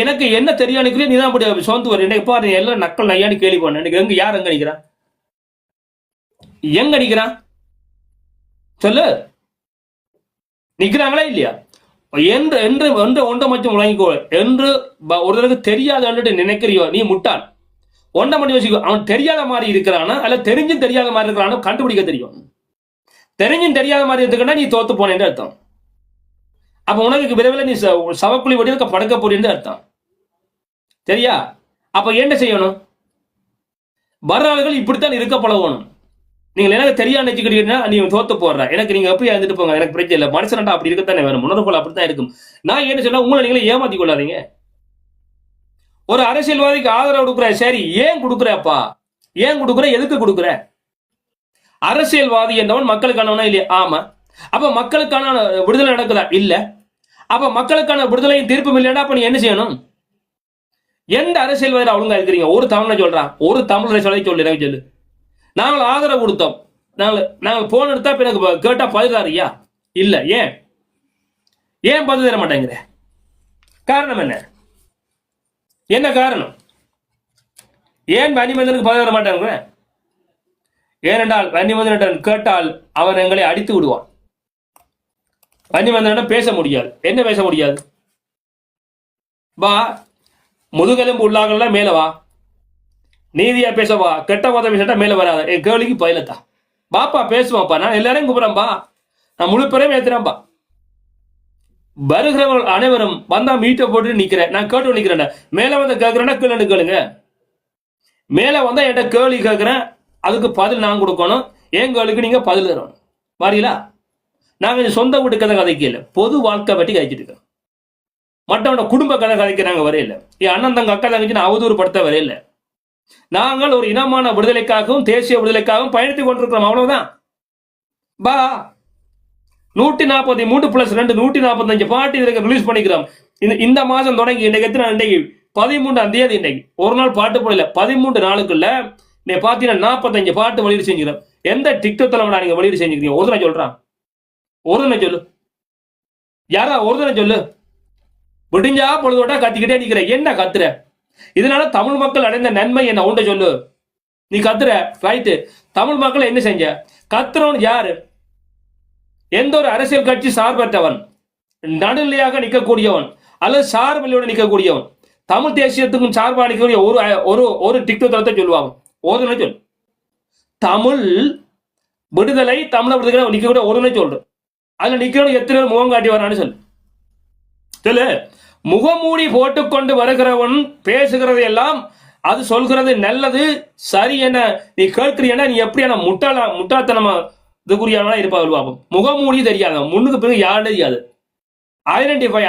எனக்கு என்ன தெரியும் நினைக்கிறேன், நீ தான் அப்படி சோர்ந்து வர. இன்னைக்கு பாரு எல்லாம் நக்கல் நையான்னு கேள்வி பண்ண. எனக்கு எங்க யார் எங்க நிக்கிறான், எங்க நிக்கிறான் சொல்லு, நிக்கிறாங்களா இல்லையா? என்று என்று என்று ஒன்றை மட்டும் முழங்கிக்கோ. என்று ஒருத்தருக்கு தெரியாத நினைக்கிறியோ நீ முட்டாள். ஒன்றை மட்டும் யோசிக்கோ, அவன் தெரியாத மாதிரி இருக்கிறானா அல்ல தெரிஞ்சும் தெரியாத மாதிரி இருக்கிறானோ கண்டுபிடிக்க தெரியும். தெரிஞ்சும் தெரியாத மாதிரி இருக்குன்னா நீ தோத்து போனேன்னு அர்த்தம். அப்ப உனக்கு விரைவில் நீ சவக்குழி வடிவுக்கு படுக்க போறேன்னு அர்த்தம். சரியா? அப்ப என்ன செய்யணும்? வர்ற ஆளுகள் இப்படித்தான் இருக்க பழகணும். நீங்கள் எனக்கு தெரியா நினைச்சுக்கிட்டீங்கன்னா நீ தோத்து போடுற. எனக்கு நீங்க எப்படி இருந்துட்டு போங்க, எனக்கு பிரச்சனை இல்லை. மனுஷன்டா அப்படி இருக்கத்தானே வேணும், உணர்வுகள் அப்படித்தான் இருக்கும். நான் என்ன சொன்னா, உங்களை நீங்களே ஏமாத்தி கொள்ளாதீங்க. ஒரு அரசியல்வாதிக்கு ஆதரவு கொடுக்குற, சரி ஏன் கொடுக்குறப்பா, ஏன் கொடுக்குற, எதுக்கு கொடுக்குற? அரசியல்வாதி என்றவன் மக்களுக்கானவனா இல்லையா? ஆமா. அப்ப மக்களுக்கான விடுதலை நடக்குதா? இல்ல. அப்ப மக்களுக்கான விடுதலையும் தீர்ப்பும் இல்லையா? அப்ப நீ என்ன செய்யணும்? எந்த அரசியல்வாதியில் ஒழுங்கா இருக்கிறீங்க? ஒரு தமிழை சொல்றான், ஒரு தமிழரை சொல்லி எனக்கு சொல்லு. நாங்கள் ஆதரவு கொடுத்தோம், நாங்கள் போன் எடுத்தா எனக்கு கேட்டா பதிலாரியா? இல்ல. ஏன் ஏன் பதில் தர மாட்டேங்கிற? காரணம் என்ன? என்ன காரணம்? ஏன் வன்னிமந்தனுக்கு பதில் தர மாட்டேங்கிற? ஏனென்றால் வன்னிமந்தனிடம் கேட்டால் அவன் எங்களை அடித்து விடுவான். வன்னிமந்தனிடம் பேச முடியாது. என்ன பேச முடியாது? வா, முதுகெலும்பு உள்ளாங்கலாம் மேல வா, நீதியா பேசவா, கெட்ட வாத பேசட்டா மேல வராத. என் கேள்விக்கு பயிலத்தா பாப்பா பேசுவாப்பா, நான் எல்லாரையும் கூப்பிடுறேன்பா, நான் முழு பேரையும் ஏத்துறேன்பா. வருகிறவர்கள் அனைவரும் வந்தா மீட்டை போட்டு நிக்கிறேன், நான் கேட்டு நிக்கிறேன். மேல வந்து கேட்கிறேன்னா கீழே கேளுங்க. மேல வந்தா என்கிட்ட கேள்வி கேட்கிறேன், அதுக்கு பதில் நான் கொடுக்கணும். என் கேள்விக்கு நீங்க பதில் தரணும். வரீங்களா? நாங்க சொந்த வீட்டு கதை கதைக்கல, பொது வாழ்க்கை பற்றி கதைச்சிட்டு இருக்கோம். மற்றவனோட குடும்ப கதை கதைக்கிறாங்க வரையில. என் அண்ணன் தங்க அக்கா தங்கச்சி நான் அவதூறு படுத்த வரையில. நாங்கள் ஒரு இனமான விடுதலைக்காகவும் தேசிய விடுதலைக்காகவும் பயணித்துக் கொண்டிருக்கிறோம், அவ்வளவுதான். பா, 143+2 145 பாட்டு இதற்கு ரிலீஸ் பண்ணிக்கிறோம். இந்த மாசம் தொடங்கி இன்றைக்கு 13ஆம் தேதி. இன்னைக்கு ஒரு நாள் பாட்டு போடல, 13 நாளுக்குள்ள நீ பாத்தீங்கன்னா 45 பாட்டு வெளியீடு செஞ்சுக்கிறோம். எந்த டிக்டாக் தலைவனா நீங்க வெளியீடு செஞ்சுக்கிறீங்க? ஒரு தினம் சொல்றான், ஒரு தினம் சொல்லு, யாரா ஒரு தினம் சொல்லு. விடிஞ்சா பொழுதோட்டா கத்திக்கிட்டே நிக்கிற, என்ன கத்துற? இதனால தமிழ் மக்கள் அடைந்த நன்மை என்ன உண்ட சொல்லு. நீ கத்துற ரைட்டு, தமிழ் மக்கள் என்ன செஞ்ச? கத்துறவன் யாரு? எந்த ஒரு அரசியல் கட்சி சார்பற்றவன், நடுநிலையாக நிற்கக்கூடியவன் அல்லது சார்பிலோடு நிற்கக்கூடியவன், தமிழ் தேசியத்துக்கும் சார்பாக நிற்கக்கூடிய ஒரு டிக்டாக் தளத்தை சொல்லுவாங்க. ஒரு சொல், தமிழ் விடுதலை, தமிழ் விடுதலை நிற்கக்கூடிய ஒரு சொல்லு. அதுல நிக்கிறவன் எத்தனை பேர் முகம் காட்டி வரான்னு சொல்லு. சொல்லு. முகமூடி போட்டுக்கொண்டு வருகிறவன் பேசுகிறது எல்லாம் அது சொல்கிறது நல்லது சரி என நீ கேட்கிறீன்னா நீ எப்படியான முட்டாள்தனமா இதுக்குரியானா இருப்பாங்க. முகமூடி தெரியாது, முன்னுக்கு பிறகு யாருன்னு தெரியாது, ஐடென்டிஃபை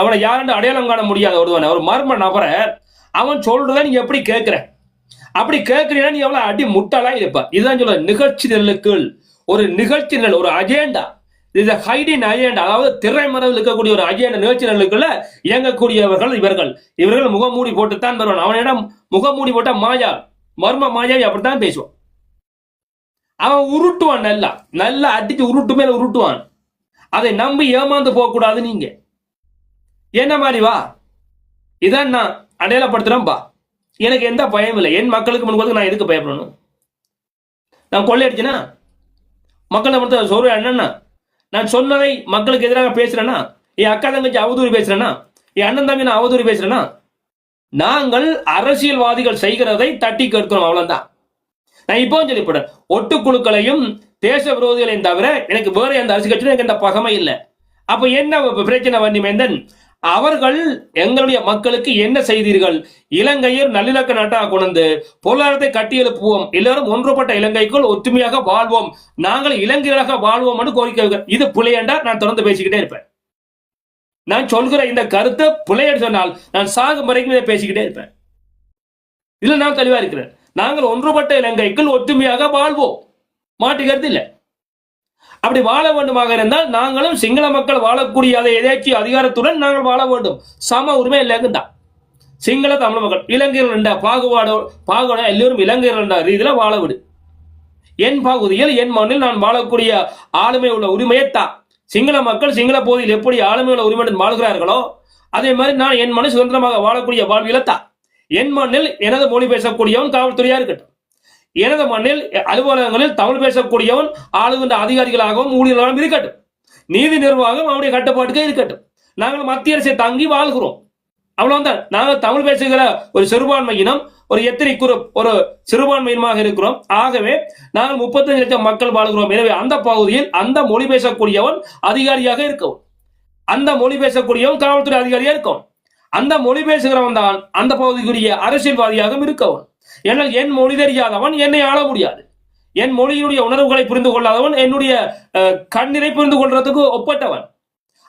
அவனை யாருன்னு அடையாளம் காண முடியாத ஒரு மர்ம நபரை அவன் சொல்றத நீ எப்படி கேட்கிற? அப்படி கேட்கிறீன்னா நீ எவ்வளவு அடி முட்டாளா இருப்ப. இதுதான் சொல்ல நிகழ்ச்சி நிரலுக்குள் ஒரு நிகழ்ச்சி நிரல், ஒரு அஜெண்டா, இது ஹைடின் அஜெண்டா, அதாவது திரைமறைவில் இருக்கக்கூடிய ஒரு அஜெண்டா நிகழ்ச்சி நிரலுக்குள்ள இயங்கக்கூடியவர்கள் இவர்கள் முகமூடி போட்டுத்தான் வருவான். அவனிடம் முகமூடி போட்டா மாயா, மர்ம மாயாவி அப்படித்தான் பேசுவான். அவன் உருட்டுவான், நல்லா நல்லா அடிச்சு உருட்டு மேல உருட்டுவான். அதை நம்பி ஏமாந்து போக கூடாது. நீங்க என்ன மாதிரி வா, இதான் நான் அடையாளப்படுத்துறேன் பா. எனக்கு எந்த பயம் இல்லை. என் மக்களுக்கு முன்பு நான் எதுக்கு பயப்படணும்? நான் கொள்ளையடிச்சேனா? மக்களை மட்டும் சொல்ற என்னன்னா, நான் சொன்னதை மக்களுக்கு எதிராக பேசுறேன்னா, என் அக்கா தங்கச்சி அவதூறு பேசுறேன்னா, என் அண்ணன் தம்பி நான் அவதூறு பேசுறேன்னா, நாங்கள் அரசியல்வாதிகள் செய்கிறதை தட்டி கேட்கிறோம், அவ்வளவுதான். நான் இப்போ சொல்லிவிடுறேன், ஒட்டுக்குழுக்களையும் தேச விரோதிகளையும் தவிர எனக்கு வேற எந்த அரசியல் கட்சியும் எனக்கு எந்த பகமை இல்லை. அப்ப என்ன பிரச்சனை வன்னிமேந்தன்? அவர்கள் எங்களுடைய மக்களுக்கு என்ன செய்தீர்கள்? இலங்கையில் நல்லிணக்க நாட்டாக கொண்டு பொருளாதாரத்தை கட்டியெழுப்புவோம், எல்லாரும் ஒன்றுபட்ட இலங்கைக்குள் ஒற்றுமையாக வாழ்வோம், நாங்கள் இலங்கையாக வாழ்வோம் என்று கோரிக்கை. இது புலையண்டா நான் தொடர்ந்து பேசிக்கிட்டே இருப்பேன். நான் சொல்கிற இந்த கருத்தை புலையன்னு சொன்னால் நான் சாகும் வரைக்கும் இதை பேசிக்கிட்டே இருப்பேன். இதுல நான் தெளிவா இருக்கிறேன். நாங்கள் ஒன்றுபட்ட இலங்கைக்குள் ஒற்றுமையாக வாழ்வோம், மாற்று கருத்து இல்லை. அப்படி வாழ வேண்டுமாக இருந்தால் நாங்களும் சிங்கள மக்கள் வாழக்கூடிய அதை எதாச்சும் அதிகாரத்துடன் நாங்கள் வாழ வேண்டும். சம உரிமை இல்லைங்கதான் சிங்கள தமிழ் மக்கள் இலங்கையர்கள் பாகுபாடு எல்லோரும் இலங்கையர்கள் என்ற ரீதியில வாழ விடு. என் பகுதியில் என் மண்ணில் நான் வாழக்கூடிய ஆளுமை உள்ள உரிமையை தான். சிங்கள மக்கள் சிங்கள பகுதியில் எப்படி ஆளுமையுள்ள உரிமையுடன் வாழ்கிறார்களோ அதே மாதிரி நான் என் மனு சுதந்திரமாக வாழக்கூடிய வாழ்வியலத்தான். என் மண்ணில் எனது மொழி பேசக்கூடியவன் காவல்துறையா இருக்கட்டும், எனது மண்ணில் அலுவலகங்களில் தமிழ் பேசக்கூடியவன் ஆளுகின்ற அதிகாரிகளாகவும் ஊழியர்களாகவும் இருக்கட்டும், நீதி நிர்வாகம் அவருடைய கட்டுப்பாட்டுக்கே இருக்கட்டும். நாங்கள் மத்திய அரசை தங்கி வாழ்கிறோம், அவ்வளவுதான். நாங்கள் தமிழ் பேசுகிற ஒரு சிறுபான்மையினம், ஒரு எத்தனிக் குரூப், ஒரு சிறுபான்மையினமாக இருக்கிறோம். ஆகவே நாங்கள் 35 லட்சம் மக்கள் வாழ்கிறோம். எனவே அந்த பகுதியில் அந்த மொழி பேசக்கூடியவன் அதிகாரியாக இருக்கவும், அந்த மொழி பேசக்கூடியவன் காவல்துறை அதிகாரியாக இருக்கும், அந்த மொழி பேசுகிறவன் தான் அந்த பகுதிக்குரிய அரசியல்வாதியாக இருக்கவன். ஏன்னால் என் மொழி தெரியாதவன் என்னை ஆள முடியாது. என் மொழியினுடைய உணர்வுகளை புரிந்து கொள்ளாதவன் என்னுடைய கண்ணீரை புரிந்து கொள்றதுக்கு ஒப்பட்டவன்.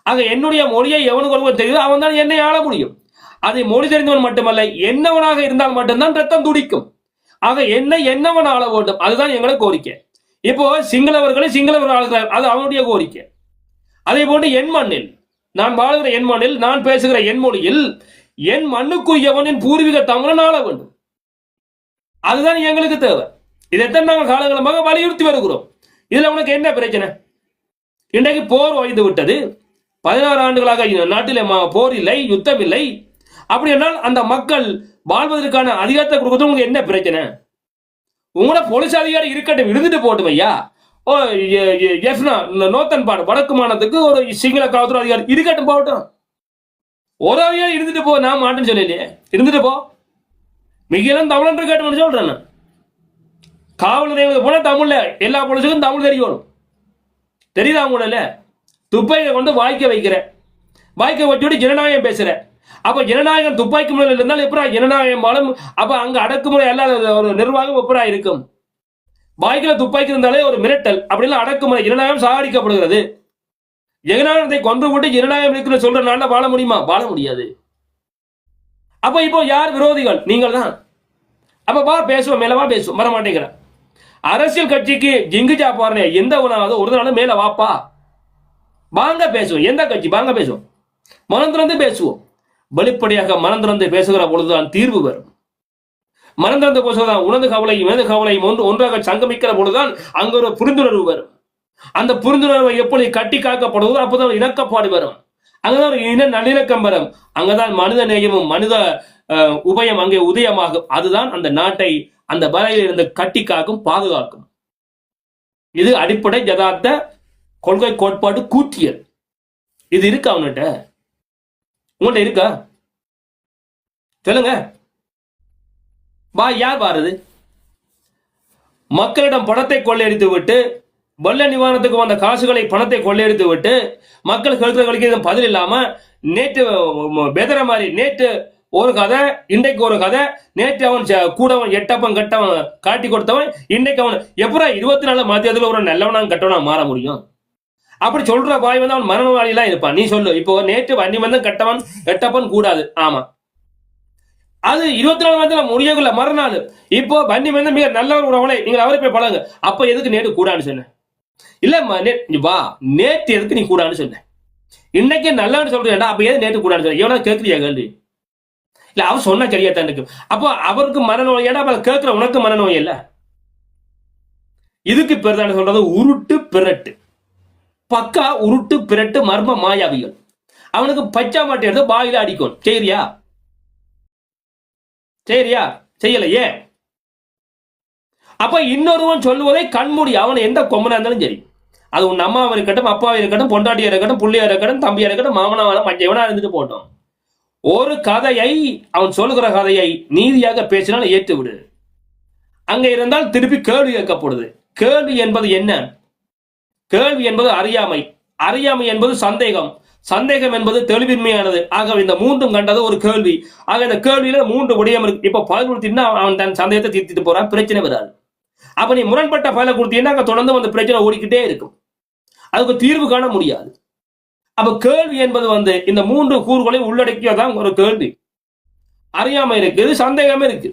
ஆக என்னுடைய மொழியை எவனுக்கு ஒருவன் தெரியுதோ அவன் தான் என்னை ஆள முடியும். அதை மொழி தெரிந்தவன் மட்டுமல்ல, என்னவனாக இருந்தால் மட்டும்தான் ரத்தம் துடிக்கும். ஆக என்னை என்னவன் ஆள வேண்டும், அதுதான் எங்களை கோரிக்கை. இப்போ சிங்களவர்களை சிங்களவர் ஆளுகிறார், அது அவனுடைய கோரிக்கை. அதே போன்று என் மண்ணில் நான் வாழ்கிற என் மண்ணில் நான் பேசுகிற என் மொழியில் என் மண்ணுக்குரியவனின் பூர்வீக தமிழன் ஆள வேண்டும். அதுதான் எங்களுக்கு தேவை. இதைத்தான் நாங்கள் காலகாலமாக வலியுறுத்தி வருகிறோம். இதுல உனக்கு என்ன பிரச்சனை? இன்றைக்கு போர் ஓய்ந்து விட்டது. 16 ஆண்டுகளாக நாட்டில் போர் இல்லை, யுத்தம் இல்லை. அப்படி என்றால் அந்த மக்கள் வாழ்வதற்கான அதிகாரத்தை கொடுக்கிறது உங்களுக்கு என்ன பிரச்சனை? உங்களோட போலீஸ் அதிகாரி இருக்கட்டும், இருந்துட்டு போட்டும் ஐயா. ஓ நோத்தன் பாடு வடக்கு மாநிலத்துக்கு ஒரு சிங்கள காவல்துறை அதிகாரி இருக்கட்டும், போகட்டும். ஒரு அதிகாரி இருந்துட்டு போ, நான் மாட்டேன்னு சொல்லலையே, இருந்துட்டு போ. மிகவும் தமிழ் கேட்டு சொல்றேன். காவல் நிலையத்துக்கு போனா தமிழ்ல எல்லா போலீஸுக்கும் தமிழ் தெரியணும். தெரியுதா உங்கள? துப்பாக்கியை கொண்டு வாய்க்க வைக்கிற, வாய்க்க வச்சுட்டு ஜனநாயகம் பேசுற. அப்ப ஜனநாயகம் துப்பாக்கி முறையில் இருந்தால் எப்படா ஜனநாயகம் ஆளும்? அப்ப அங்க அடக்குமுறை அல்லாத ஒரு நிர்வாகம் எப்படா இருக்கும்? வாய்க்கில துப்பாக்கி இருந்தாலே ஒரு மிரட்டல், அப்படிலாம் அடக்குமுறை ஜனநாயகம் சாகடிக்கப்படுகிறது. ஜனநாயகத்தை கொண்டு விட்டு ஜனநாயகம் இருக்குன்னு சொல்ற நாள்ல வாழ முடியுமா? வாழ முடியாது. அப்ப இப்போ யார் விரோதிகள்? நீங்கள் தான். அப்ப வா பேசுவோம், மேலவா பேசுவோம், வர மாட்டேங்கிற. அரசியல் கட்சிக்கு ஜிங்கு சாப்பாரு எந்த உணவாவது ஒரு நாள் மேல வாப்பா, வாங்க பேசுவோம். எந்த கட்சி வாங்க பேசுவோம், மனம் திறந்து பேசுவோம். வெளிப்படையாக மனம் திறந்து பேசுகிற பொழுதுதான் தீர்வு வரும். மனம் திறந்து பேசுவதான் உனது கவலையும் எனது கவலையும் ஒன்றாக சங்கமிக்கிற பொழுதுதான் அங்க ஒரு புரிந்துணர்வு வரும். அந்த புரிந்துணர்வை எப்படி கட்டி காக்கப்படுவதோ அப்போதான் இணக்கப்பாடு வரும். அங்கதான் ஒரு இன நல்லிணக்கம் வரும். அங்கதான் மனித நேயமும் மனித உபயம் அங்கே உதயமாகும். அதுதான் அந்த நாட்டை அந்த வரையில் இருந்து கட்டி காக்கும், பாதுகாக்கும். இது அடிப்படை யதார்த்த கொள்கை கோட்பாடு கூற்றியல். இது இருக்கா அவன்கிட்ட? உங்கள்கிட்ட இருக்கா? சொல்லுங்க. வா, யார் வாருது? மக்களிடம் பணத்தை கொள்ளையடித்து விட்டு, வெள்ள நிவாரணத்துக்கு வந்த காசுகளை பணத்தை கொள்ளையடித்து விட்டு, மக்கள் கழுத்துகளுக்கு பதில் இல்லாம நேற்று பெதற மாதிரி நேற்று ஒரு கதை, இன்றைக்கு ஒரு கதை. நேற்று அவன் கூடவன் எட்டப்பன் கட்டவன் காட்டி கொடுத்தவன், இன்றைக்கு அவன் எப்படா 24 மாத்தியத்துல ஒரு நல்லவனா கட்டவனா மாற முடியும்? அப்படி சொல்ற பாய் வந்து அவன் மரணவாளிலாம் இருப்பான். நீ சொல்லு. இப்போ நேற்று வண்டி வந்து கட்டவன் எட்டப்பன் கூடாது, ஆமா, அது 24 மாதத்துல முடியக்குள்ள மறுநாள். இப்போ வண்டி வந்து மிக நல்லவர் உறவுகளை நீங்கள் அவரை போய் பழங்க. அப்ப எதுக்கு நேற்று கூடான்னு சொன்ன? இல்லம்மா வா, நேற்று எதுக்கு நீ கூடான்னு சொன்ன? இன்னைக்கு நல்லவன்னு சொல்றேன்டா, அப்ப எது நேற்று கூடான்னு சொன்ன? எவ்வளவு கேட்கறியா கேள்வி? இல்ல அவர் சொன்னா சரியா தான் இருக்கு. அப்போ அவருக்கு மனநோய், ஏடா கேட்கிற உனக்கு மனநோய் இல்ல. இதுக்கு பேர் தான் சொல்றது உருட்டு பிரட்டு. பக்கா உருட்டு பிரட்டு மர்ம மாயாவிகள். அவனுக்கு பச்சா மாட்டை எடுத்து பாயில அடிக்கும். சரியா? சரியா? செய்யலையே. அப்ப இன்னொருவன் சொல்லுவதை கண்மூடி, அவன் எந்த கொம்பனா இருந்தாலும் சரி, அது உன் அம்மாவை இருக்கட்டும், அப்பாவை இருக்கட்டும், பொண்டாட்டியா இருக்கட்டும், புள்ளியா இருக்கட்டும், தம்பியா இருக்கட்டும், மாமனாவாலும் மஞ்சவனா இருந்துட்டு போட்டோம். ஒரு கதையை, அவன் சொல்லுகிற கதையை நீதியாக பேசினால் ஏற்று விடு. அங்க இருந்தால் திருப்பி கேள்வி கேட்கப்படுது. கேள்வி என்பது என்ன? கேள்வி என்பது அறியாமை, அறியாமை என்பது சந்தேகம், சந்தேகம் என்பது தெளிவின்மையானது. ஆக இந்த மூன்றும் கண்டது ஒரு கேள்வி. ஆக இந்த கேள்வியில 3 விடயம் இருக்கு. இப்ப பதில் கொடுத்தீங்கன்னா அவன் தன் சந்தேகத்தை தீர்த்துட்டு போறான், பிரச்சனை வராது. அப்ப நீ முரண்பட்ட பதில கொடுத்தீங்கன்னா அங்க தொடர்ந்து அந்த பிரச்சனை ஓடிக்கிட்டே இருக்கும், அதுக்கு தீர்வு காண முடியாது. அப்ப கேள்வி என்பது வந்து இந்த 3 கூறுகளை உள்ளடக்கியதான் ஒரு கேள்வி. அறியாமை இருக்குது, சந்தேகமே இருக்கு.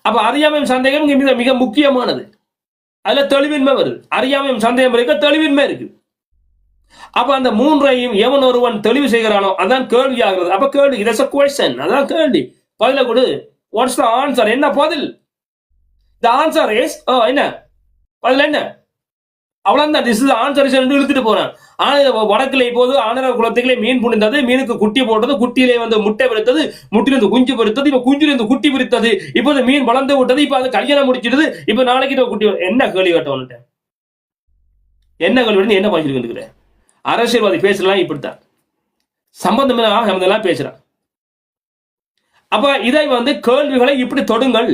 அப்ப அறியாமையும் சந்தேகம் மிக மிக முக்கியமானது. அதுல தெளிவின்மை வருது. அறியாமையும் சந்தேகம் இருக்க, தெளிவின்மை இருக்கு. அப்ப அந்த 3ஐயும் எவன் ஒருவன் தெளிவு செய்கிறானோ அதான் கேள்வி ஆகிறது. அப்ப கேள்வி, இட்ஸ் a question, அதான் கேள்வி. பதில கொடு. What's the answer? என்ன பதில்? த ஆன்சர் இஸ், என்ன பதில்? என்ன அவ்வளவுதான். திஸ் இஸ் ஆன்சர் இழுத்துட்டு போறான். வடக்குல இப்போது ஆனர குளத்துக்குள்ளே மீன் புனிந்தது, மீனுக்கு குட்டி போட்டது, குட்டியிலே வந்து முட்டை விரித்தது, முட்டிலிருந்து குஞ்சு பொரித்தது, இப்ப குஞ்சிலிருந்து குட்டி விரித்தது, இப்போது மீன் வளர்ந்து விட்டது, இப்ப அது கல்யாணம் முடிச்சிடுது, இப்ப நாளைக்கு குட்டி. என்ன கேள்வி கேட்டவன்ட்ட என்ன கேள்வி என்ன பண்ணிட்டு அரசியல்வாதி பேசலாம் இப்படித்தான் சம்பந்தம் பேசுறான். அப்ப இதை வந்து கேள்விகளை இப்படி தொடுங்கள்.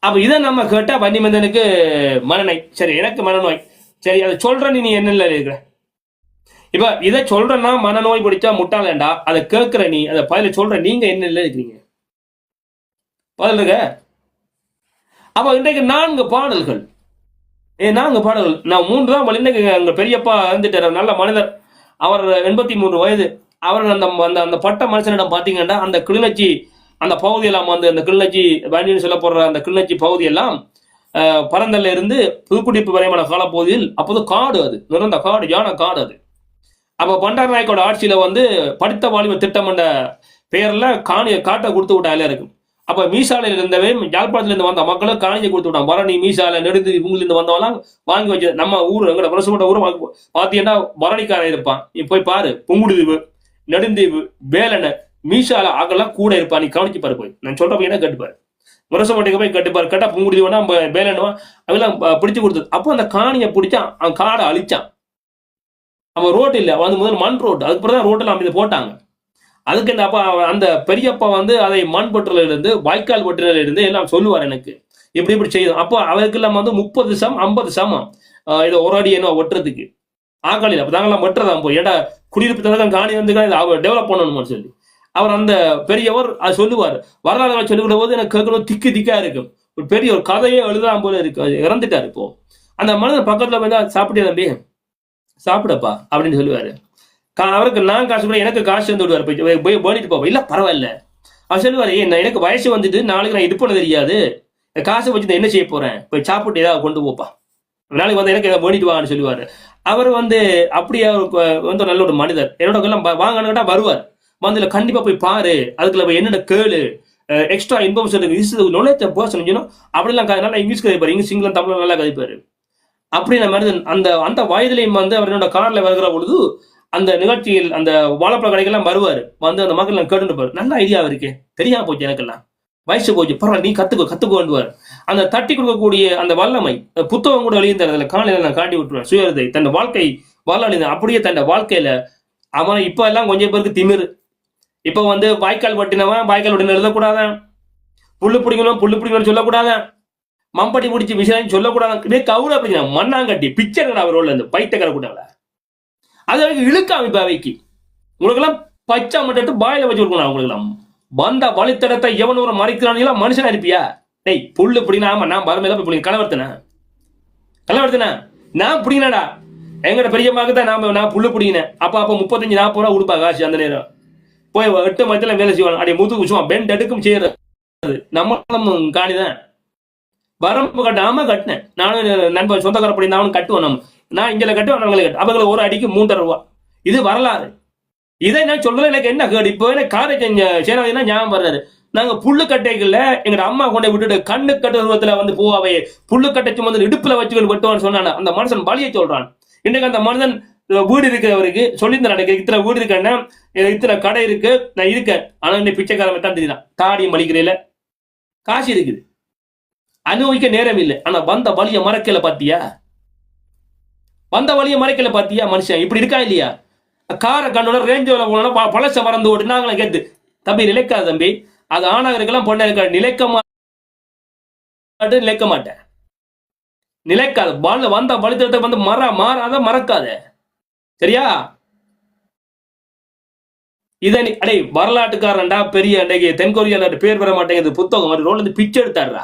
அப்ப இதை நம்ம கேட்டா வன்னிமந்தனுக்கு மனநோய். சரி, எனக்கு மனநோய். சரி, அதை சொல்ற நீ என்ன இருக்கிற? இப்ப இதை சொல்றன்னா மனநோய் பிடிச்சா முட்டாளேண்டா, அதை கேட்கிற நீ அதை பதில சொல்ற நீங்க என்ன இருக்கிறீங்க? பதில் இருக்க. அப்ப இன்றைக்கு 4 பாடல்கள், 4 பாடல்கள். நான் 3 தான் இன்னைக்கு எங்க பெரியப்பா இருந்துட்டார், நல்ல மனிதர். அவர் 83 வயது. அவர் அந்த பட்ட மனுஷனிடம் பாத்தீங்கன்னா அந்த கிளிநொச்சி அந்த பகுதியெல்லாம் வந்து அந்த கிளிநொச்சி வண்டின்னு சொல்ல போடுற அந்த கிளிநொச்சி பகுதியெல்லாம் பரந்தல்ல இருந்து புதுக்குடிப்பு வரையமான காலப்பகுதியில் அப்போது காடு, அது நிறந்த காடு, யானை காடு அது. அப்ப பண்டார நாயக்கோட ஆட்சியில வந்து படித்த வாலிப திட்டம் என்ற பெயர்ல காட்டை கொடுத்து விட்டாலே இருக்கு. அப்ப மீசாலையில இருந்தவே யாழ்ப்பாணத்துல இருந்து வந்த மக்களும் காணியை கொடுத்து விட்டாங்க. பரணி, மீசாலை, நெடுந்து இவங்க இருந்து வந்தவெல்லாம் வாங்கி வச்சு நம்ம ஊர் எங்கட பிரசுமட்ட ஊர் பாத்தீங்கன்னா பரணிக்காரன் இருப்பான். நீ போய் பாரு, புங்குடுதீவு, நெடுந்தீவு, வேலனை, மீசால ஆகலாம் கூட இருப்பா. நீ கவனிச்சு பாரு, போய் நான் சொல்ற பையனா கேட்டுப்பாரு, முரசமட்டைக்கு போய் கேட்டுப்பாரு. கேட்டா புங்குடுதீவனா வேலனுவா அவெல்லாம் பிடிச்சு கொடுத்தது. அப்போ அந்த காணியை பிடிச்சான், அவன் காடை அழிச்சான். அவன் ரோட்டு இல்லை, வந்து முதல் மண் ரோட்டு, அதுக்கு பிறகு ரோட்டெல்லாம் அமைதி போட்டாங்க. அதுக்கு அப்ப அந்த பெரியப்பா வந்து அதை மண் பட்டுல இருந்து வாய்க்கால் பட்டுல இருந்து எல்லாம் சொல்லுவார் எனக்கு இப்படி செய்யும். அப்போ அவருக்கு எல்லாம் வந்து 30 சம் 50 சமம் இதை ஒரு அடி என்ன வெட்டுறதுக்கு ஆக்காளியில். அப்ப தாங்கெல்லாம் வெட்டுறதா போய் ஏடா குடியிருப்பு தந்தகம் காணி வந்து டெவலப் பண்ணணும்னு சொல்லி அவர் அந்த பெரியவர் அது சொல்லுவார். வரலாறு சொல்லிவிட போது எனக்கு கேட்கணும் திக்கா இருக்கும். ஒரு பெரிய ஒரு கதையே எழுதலாம் போல இருக்கு. இறந்துட்டாரு. இப்போ அந்த மனிதன் பக்கத்துல போய் சாப்பிட்டே தம்பி சாப்பிடப்பா அப்படின்னு சொல்லுவாரு. அவருக்கு நான் காசு கூட எனக்கு காசு வந்து விடுவார், போய் போனிட்டு போவோம். இல்ல பரவாயில்ல, அவர் சொல்லுவாரு, எனக்கு வயசு வந்துட்டு நாளைக்கு நான் இது பண்ண தெரியாது, காசு வச்சு என்ன செய்ய போறேன், போய் சாப்பிட்டு ஏதாவது கொண்டு போப்பா, நாளைக்கு வந்து எனக்கு போனிட்டு வான்னு சொல்லுவாரு. அவர் வந்து அப்படியே வந்து நல்ல ஒரு மனிதர். என்னோட எல்லாம் வாங்கணுட்டா வருவார், வந்து கண்டிப்பா போய் பாரு, அதுக்குள்ள போய் என்னோட கேளு, எக்ஸ்ட்ரா இன்ஃபர்மேஷன் நுழைத்த பர்சன் அப்படிலாம் நல்லா இங்கிலீஷ் கதைப்பாரு, இங்கிலீஷ் சிங்களம் தமிழ் நல்லா கதைப்பாரு. அப்படி நான் மனிதன் அந்த வயதிலையும் வந்து அவர் என்னோட கார்ல வருகிற பொழுது அந்த நிகழ்ச்சியில் அந்த வாழைப்பழ கடைக்கெல்லாம் வருவார். வந்து அந்த மக்கள் எல்லாம் கேட்டுப்பாரு, நல்ல ஐடியா இருக்கு, தெரியாம போச்சு எனக்கெல்லாம், வயசு போச்சு, பரவாயில்ல நீ கத்துக்கொண்டுவார். அந்த தட்டி கொடுக்கக்கூடிய அந்த வல்லமை புத்தகம் கூட எழுதியிருந்தார். அதில் காலையில நான் காட்டி விட்டுருவேன் சுயத்தை, தன் வாழ்க்கை வரலாறு அப்படியே தன் வாழ்க்கையில. அவன் இப்ப எல்லாம் கொஞ்சம் பேருக்கு திமிரு. இப்ப வந்து வாய்க்கால் வட்டினவன் வாய்க்கால் வட்டின எழுதக்கூடாதான், புல்லு பிடிக்கணும் சொல்லக்கூடாதான், மம்பட்டி பிடிச்சி விஷயம் சொல்லக்கூடாது. கவுர பிரச்சனை மண்ணாங்கட்டி பிச்சர் அவரோட இந்த பைத்தக்கரை கூட்டாங்கள அது வரைக்கும் இழுக்காம. இப்ப அவைக்கு உங்களுக்கு எல்லாம் பச்சை மட்டும் பாயில வச்சு கொடுக்கணும். அவங்களுக்கு எல்லாம் வந்த வழித்தடத்தை எவன் ஒரு மறைக்கிறான் மனுஷனா இருப்பியா? டேய் புல்லு பிடினா, ஆமா நான் பரமையில போய் கலவரத்தின நான் பிடிங்கினடா. எங்கட பெரியம்மாக்கு தான் நான் புல்லு பிடிங்கினேன். அப்ப 35-40 ரூபா கொடுப்பா காசு. அந்த நேரம் போய் 8 மணில வேலை செய்வாங்க. அப்படியே முதுகு சும்மா பெண்ட் எடுக்கும் செய்யறது நம்மளும் காணிதான். வரம்பு கட்டாம கட்டினேன் நானும் நண்பர் சொந்தக்கார படி நானும் கட்டுவோம். நம்ம நான் இங்கே கட்டுவேன், அவங்களை கட்டு, அவங்களை ஒரு அடிக்கு 3.5 ரூபா. இது வரலாறு. இதை நான் சொல்றேன். எனக்கு என்ன கேடு, இப்போ எனக்கு காரை சேனாதினா ஞாபகம் வர்றாரு. நாங்க புல்லுக்கட்டைகள்ல எங்க அம்மா கொண்டை விட்டுட்டு கண்ணு கட்டு உருவத்துல வந்து பூவாவே புல்லுக்கட்டை சுமந்து இடுப்புல வச்சுக்கொண்டு வெட்டுவான்னு சொன்னான். அந்த மனுஷன் பலியை சொல்றான். இன்னைக்கு அந்த மனிதன் வீடு இருக்கிறவருக்கு சொல்லியிருந்தேன், எனக்கு இத்தனை வீடு இருக்கேன்னா இத்தனை கடை இருக்கு, நான் இருக்கேன், ஆனா இன்னைக்கு பிச்சைக்காரன் தான் தெரியுதான், தாடியும் மலிக்கிறேல, காசு இருக்குது, அனுபவிக்க நேரம் இல்லை. ஆனா வந்த வழியை மறக்கல பாத்தியா, வந்த வழியை மறைக்கல பாத்தியா? மனுஷன் இப்படி இருக்கா இல்லையா? காரை கண்ணோட ரேஞ்சோல போனா பழச மறந்து ஓட்டு நாங்களும் கேட்டு தம்பி நிலைக்காது தம்பி, அது ஆணாக இருக்கலாம் பொண்ணா இருக்க நிலைக்க மாட்டேன் நிலைக்காது. வந்த வழித்தடத்தை வந்து மாறாத மறக்காத, சரியா? இதை அடே வரலாற்றுக்காரன்டா பெரிய இன்னைக்கு தென்கொரியா பேர் பெற மாட்டேங்குது புத்தகம் மாதிரி ரோட்ல இருந்து பிச்சை எடுத்தாடுறா.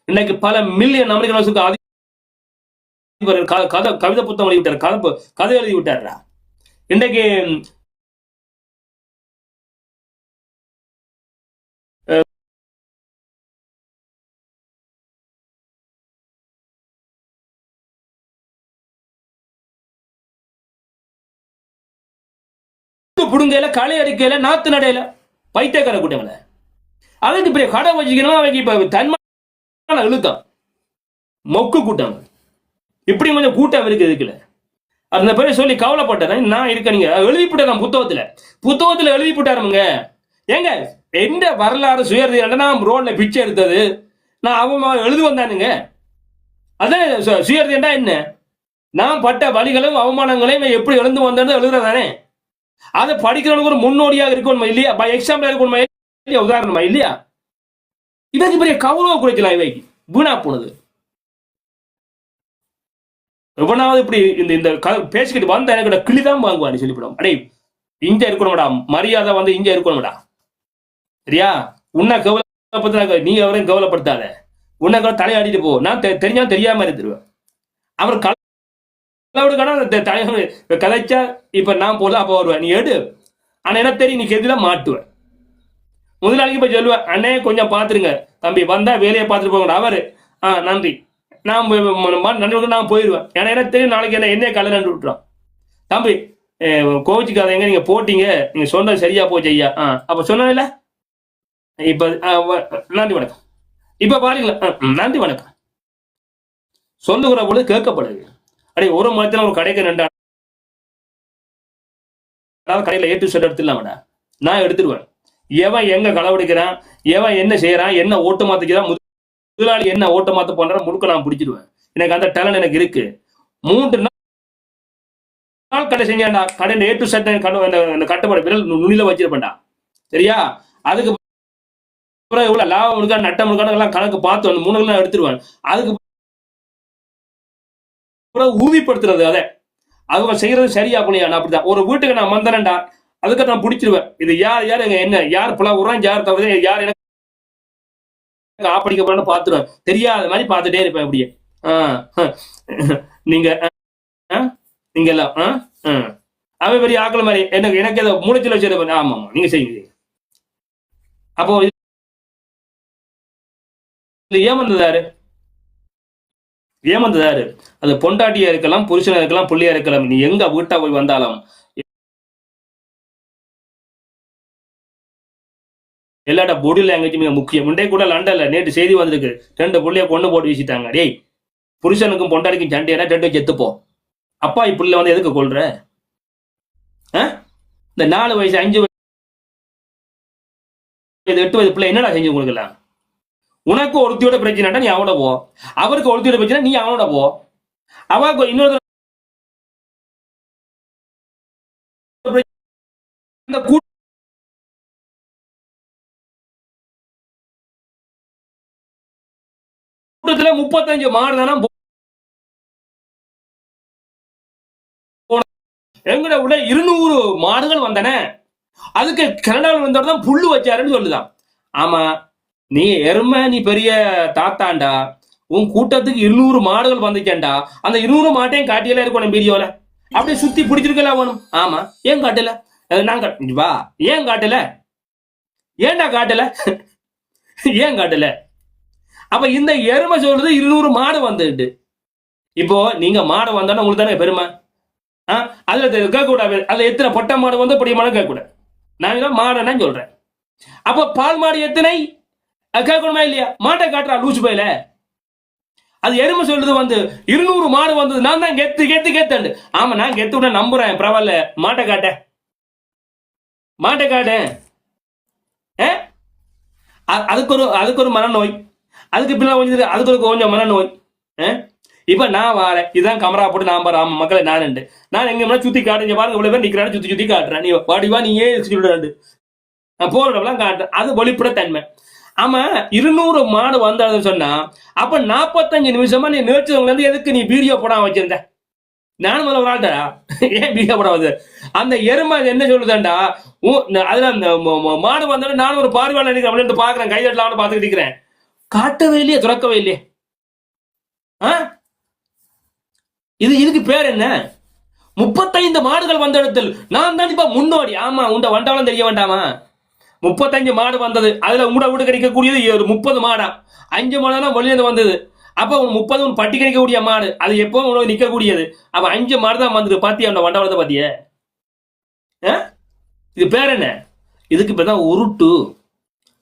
இன்னைக்கு பல மில்லியன் அமெரிக்கன் கவிதை புத்தகம் எழுதி விட்டார், கதை எழுதி விட்டாரா. இன்றைக்கு புடுங்கையில களை அடிக்கையில நாத்து நடையில பைத்தியக்கார கூட்டங்கள அவனுக்கு இப்படி கடை வச்சுக்கணும். அவனுக்கு இப்ப தன்மான இழுத்தான் மொக்கு கூட்டாங்க. இப்படி கொஞ்சம் கூட்டம் இருக்கு. இதுக்குல அந்த பேரை சொல்லி கவலைப்பட்டேன். நான் இருக்க நீங்க எழுதிப்பட்டேன் புத்தகத்துல எழுதிப்பட்டாருங்க. ஏங்க எந்த வரலாறு சுயர்தீரண்டா நான் ரோட்ல பிச்சை எடுத்தது நான் அவன் எழுதி வந்தானுங்க. அதான் சுயர்தீரண்டா என்ன, நான் பட்ட வலிகளும் அவமானங்களையும் எப்படி எழுந்து வந்தேன்னு எழுதுறதானே. அதை படிக்கிறவனுக்கு ஒரு முன்னோடியாக இருக்கணுமா இல்லையா, எக்ஸாம்பிள் இருக்கணுமா இல்லையா, உதாரணமா இல்லையா. இவைக்கு பெரிய கௌரவ குறைக்கலாம், இவைக்கு வீணா போனது. எவனாவது இப்படி இந்த பேசிக்கிட்டு வந்த எனக்கு கிளிதான் வாங்குவான்னு சொல்லிவிடும். அடே இங்க இருக்கணும்டா, மரியாதை வந்து இங்க இருக்கணும்டா, சரியா. உன்னை கவலைப்படுத்த நீ அவரையும் கவலைப்படுத்தாத, உன்னை தலையாடிட்டு போ. நான் தெரிஞ்சாலும் தெரியாம இருந்துருவேன். அவர் கதைச்சா இப்ப நான் போல அப்ப வருவேன், நீ எடு. ஆனா என்ன தெரியும், நீ கெதில மாட்டுவேன். முதலாளிக்கு போய் சொல்லுவேன், அண்ணே கொஞ்சம் பாத்துருங்க தம்பி, வந்தா வேலையை பார்த்துட்டு போங்க. அவரு நன்றி, நான் நன்றி நான் போயிடுவேன். ஏன்னா என்ன தெரியும், நாளைக்கு என்ன கலை நண்டு விட்டுறான். தம்பி கோவிச்சுக்காதீங்க, நீங்க போட்டீங்க, நீங்க சொன்னது சரியா போச்சு ஐயா. அப்ப சொன்ன இப்ப நன்றி வணக்கம். இப்ப பாருங்களா, நன்றி வணக்கம் சொல்லுகிற பொழுது கேட்கப்படுது. அடே ஒரு மரத்துல ஒரு கடைக்கு 2 கடையில A to Z எடுத்துடலாம்டா, நான் எடுத்துருவேன். எவன் எங்க களவெடுக்கிறான், எவன் என்ன செய்யறான், என்ன ஓட்டு மாத்திக்கிறான், முதலாளி என்ன ஓட்ட மாத்த பண்ற முழுக்க நான் பிடிச்சிடுவேன். எனக்கு அந்த டேலண்ட் எனக்கு இருக்கு. 3 நாள் கடை செஞ்சாண்டா, கடையில் A to Z கட்டுப்பாடு விரல் நுனில வச்சிருப்பேன்டா, சரியா. அதுக்கு எவ்வளவு லாபம் இருக்கா நட்டம் இருக்கான்னு எல்லாம் கணக்கு பார்த்து 3 நாள் எடுத்துருவேன். அதுக்கு உறுதிப்படுத்துறது, அதை அவங்க செய்யறது சரியா பண்ணியா. அப்படிதான் ஒரு வீட்டுக்கு நான் வந்தேன்டா, அதுக்கு நான் பிடிச்சிருவேன். இது யார் என்ன யார் புலா உரம், யார் தவிர யார் எனக்கு ஆப்படிக்க போறான்னு பாத்துருவேன். தெரியாத மாதிரி பார்த்துட்டே இருப்பேன். அப்படியே நீங்க எல்லாம் அவன் பெரிய ஆக்கள் மாதிரி எனக்கு ஏதோ மூளைச்சில வச்சிருப்பேன். ஆமா நீங்க செய்யுங்க. அப்போ ஏமந்ததாரு அது பொண்டாட்டியா இருக்கலாம், புருஷனா இருக்கலாம், புள்ளியா இருக்கலாம். நீ எங்க வீட்டா போய் வந்தாலும் எல்லாட்ட பாடி லாங்குவேஜ் மிக முக்கியம். முண்டே கூட லண்டன்ல நேற்று செய்தி வந்திருக்கு, 2 புள்ளைய கொண்டு போட்டு வீசிட்டாங்க. டேய் புருஷனுக்கும் பொண்டாட்டிக்கும் சண்டையா 2 செத்துப்போ. அப்பா இப்படி வந்து எதுக்கு கொள்ற? இந்த 4 வயசு 5 வயசு 8 வயசு பிள்ளை என்னடா செஞ்சு கொடுக்கலாம்? உனக்கு ஒருத்தியோட பிரச்சனைடா நீ அவனோட போ, அவருக்கு ஒருத்தியோட பிரச்சனை நீ அவனோட போ. அவ இன்னொரு கூட்டத்துல 35 மாடு தானே எங்கட உள்ள 200 மாடுகள் வந்தன. அதுக்கு கனடாவில் வந்தவர் புல்லு வச்சாருன்னு சொல்லுதான். ஆமா நீ எருமை, நீ பெரிய தாத்தாண்டா, உன் கூட்டத்துக்கு 200 மாடுகள் வந்துச்சேன்டா. அந்த 200 மாட்டையும் காட்டியெல்லாம் இருக்கணும் வீடியோல, அப்படியே சுத்தி பிடிச்சிருக்கல வேணும். ஆமா ஏன் காட்டல, நாங்க வா ஏன் காட்டல, ஏன்டா காட்டல, ஏன் காட்டல? அப்ப இந்த எருமை சொல்றது 200 மாடு வந்துட்டு. இப்போ நீங்க மாடு வந்தாலும் உங்களுக்கு தானே பெருமை. அதுல கேட்க கூடாது, அதுல எத்தனை பொட்டை மாடு வந்து பெரிய மாடு கேட்க கூடாது. நான் மாடுன்னு சொல்றேன். அப்ப பால் மாடு எத்தனை கேட்கணுமா இல்லையா? மாட்டை காட்டுறா லூசு பையில. அது எருமை சொல்றது வந்து 200 மாடு வந்தது, நான் தான் கெத்து கெத்து கெத்து. ஆமா நான் கெத்து விட நம்புறேன், பரவாயில்ல. மாட்டை காட்ட அதுக்கு ஒரு மனநோய், அதுக்கு பின்னாடி அதுக்கு ஒரு கொஞ்சம் மனநோய். இப்ப நான் வாரேன், இதுதான் கமரா போட்டு நான் பாரு. ஆமா மக்களை நான் எங்க சுத்தி காட்டுங்க பாருங்க, இவ்வளவு பேர் நிக்கிறான்னு சுத்தி சுத்தி காட்டுறேன். நீ வாடிவா நீ ஏன் சொல்லிடாண்டு நான் போறதெல்லாம் காட்டுறேன். அது வெளிப்பட தன்மை. ஆமா 200 மாடு வந்தாலும் சொன்னா அப்ப 45 நிமிஷமா நீ நேர்ச்சவங்க வந்து எதுக்கு நீ வீடியோ போடாம வச்சிருந்த? நானும் முதல்ல ஒரு ஆள்டா, ஏன் வீடியோ போட வந்து அந்த எருமை என்ன சொல்லுதாண்டா, அதுல அந்த மாடு வந்தாலும் நானும் ஒரு பார்வையாளர் நினைக்கிறேன், பாக்குறேன் கைதட்டலாம்னு பாத்துக்கிட்டு இருக்கிறேன். காட்டவே இல்லையே, துறக்கவே இல்லையே. இதுக்கு பேர் என்ன? 35 மாடுகள் வந்த இடத்தில் நான் தான் இப்ப முன்னோடி. ஆமா உண்ட வண்டாலும் தெரிய வேண்டாமா? 35 மாடு வந்தது, அதுல உங்களோட வீடு கிடைக்கக்கூடியது 30 மாடா, 5 மாடெல்லாம் வெளியில வந்தது. அப்ப 30 பட்டி கிடைக்கக்கூடிய மாடு, அது எப்பவும் உனக்கு நிக்கக்கூடியது. அப்ப 5 மாடு தான் வந்தது. பாத்தியா அந்த வண்டவளத்தை பாத்திய? இது பேர் என்ன? இதுக்கு பேர் தான் உருட்டு.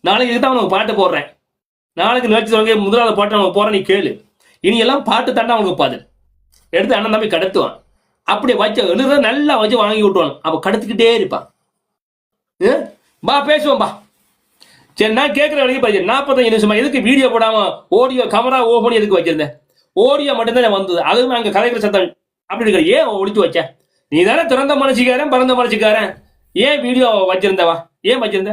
நாளைக்கு இதுதான் உனக்கு பாட்டு போடுறேன். நாளைக்கு நிகழ்ச்சி சொல்ல முதலாவது பாட்டு உனக்கு போறேன், நீ கேளு. இனி எல்லாம் பாட்டு தாண்டா உனக்கு பாது எடுத்து அண்ணன் தம்பி கடத்துவான். அப்படி வச்சு எழுத நல்லா வச்சு வாங்கி விட்டுவாங்க. அப்ப கடத்திக்கிட்டே இருப்பான். பா பேசுவோம் பா. சரி, நான் கேட்கிற வரைக்கும் பாரு, 45 நிமிஷமா எதுக்கு வீடியோ போடாம ஆடியோ கேமரா ஓ பண்ணி எதுக்கு வச்சிருந்தேன்? ஆடியோ மட்டும்தான் வந்தது. அதுவும் அங்க கலைக்கிற சத்தம் அப்படி இருக்க. ஏன் ஒழிச்சு வச்ச? நீ தானே திறந்த மனசுக்காரன், பிறந்த மனசுக்காரன். ஏன் வீடியோ வச்சிருந்தவா? ஏன் வச்சிருந்த?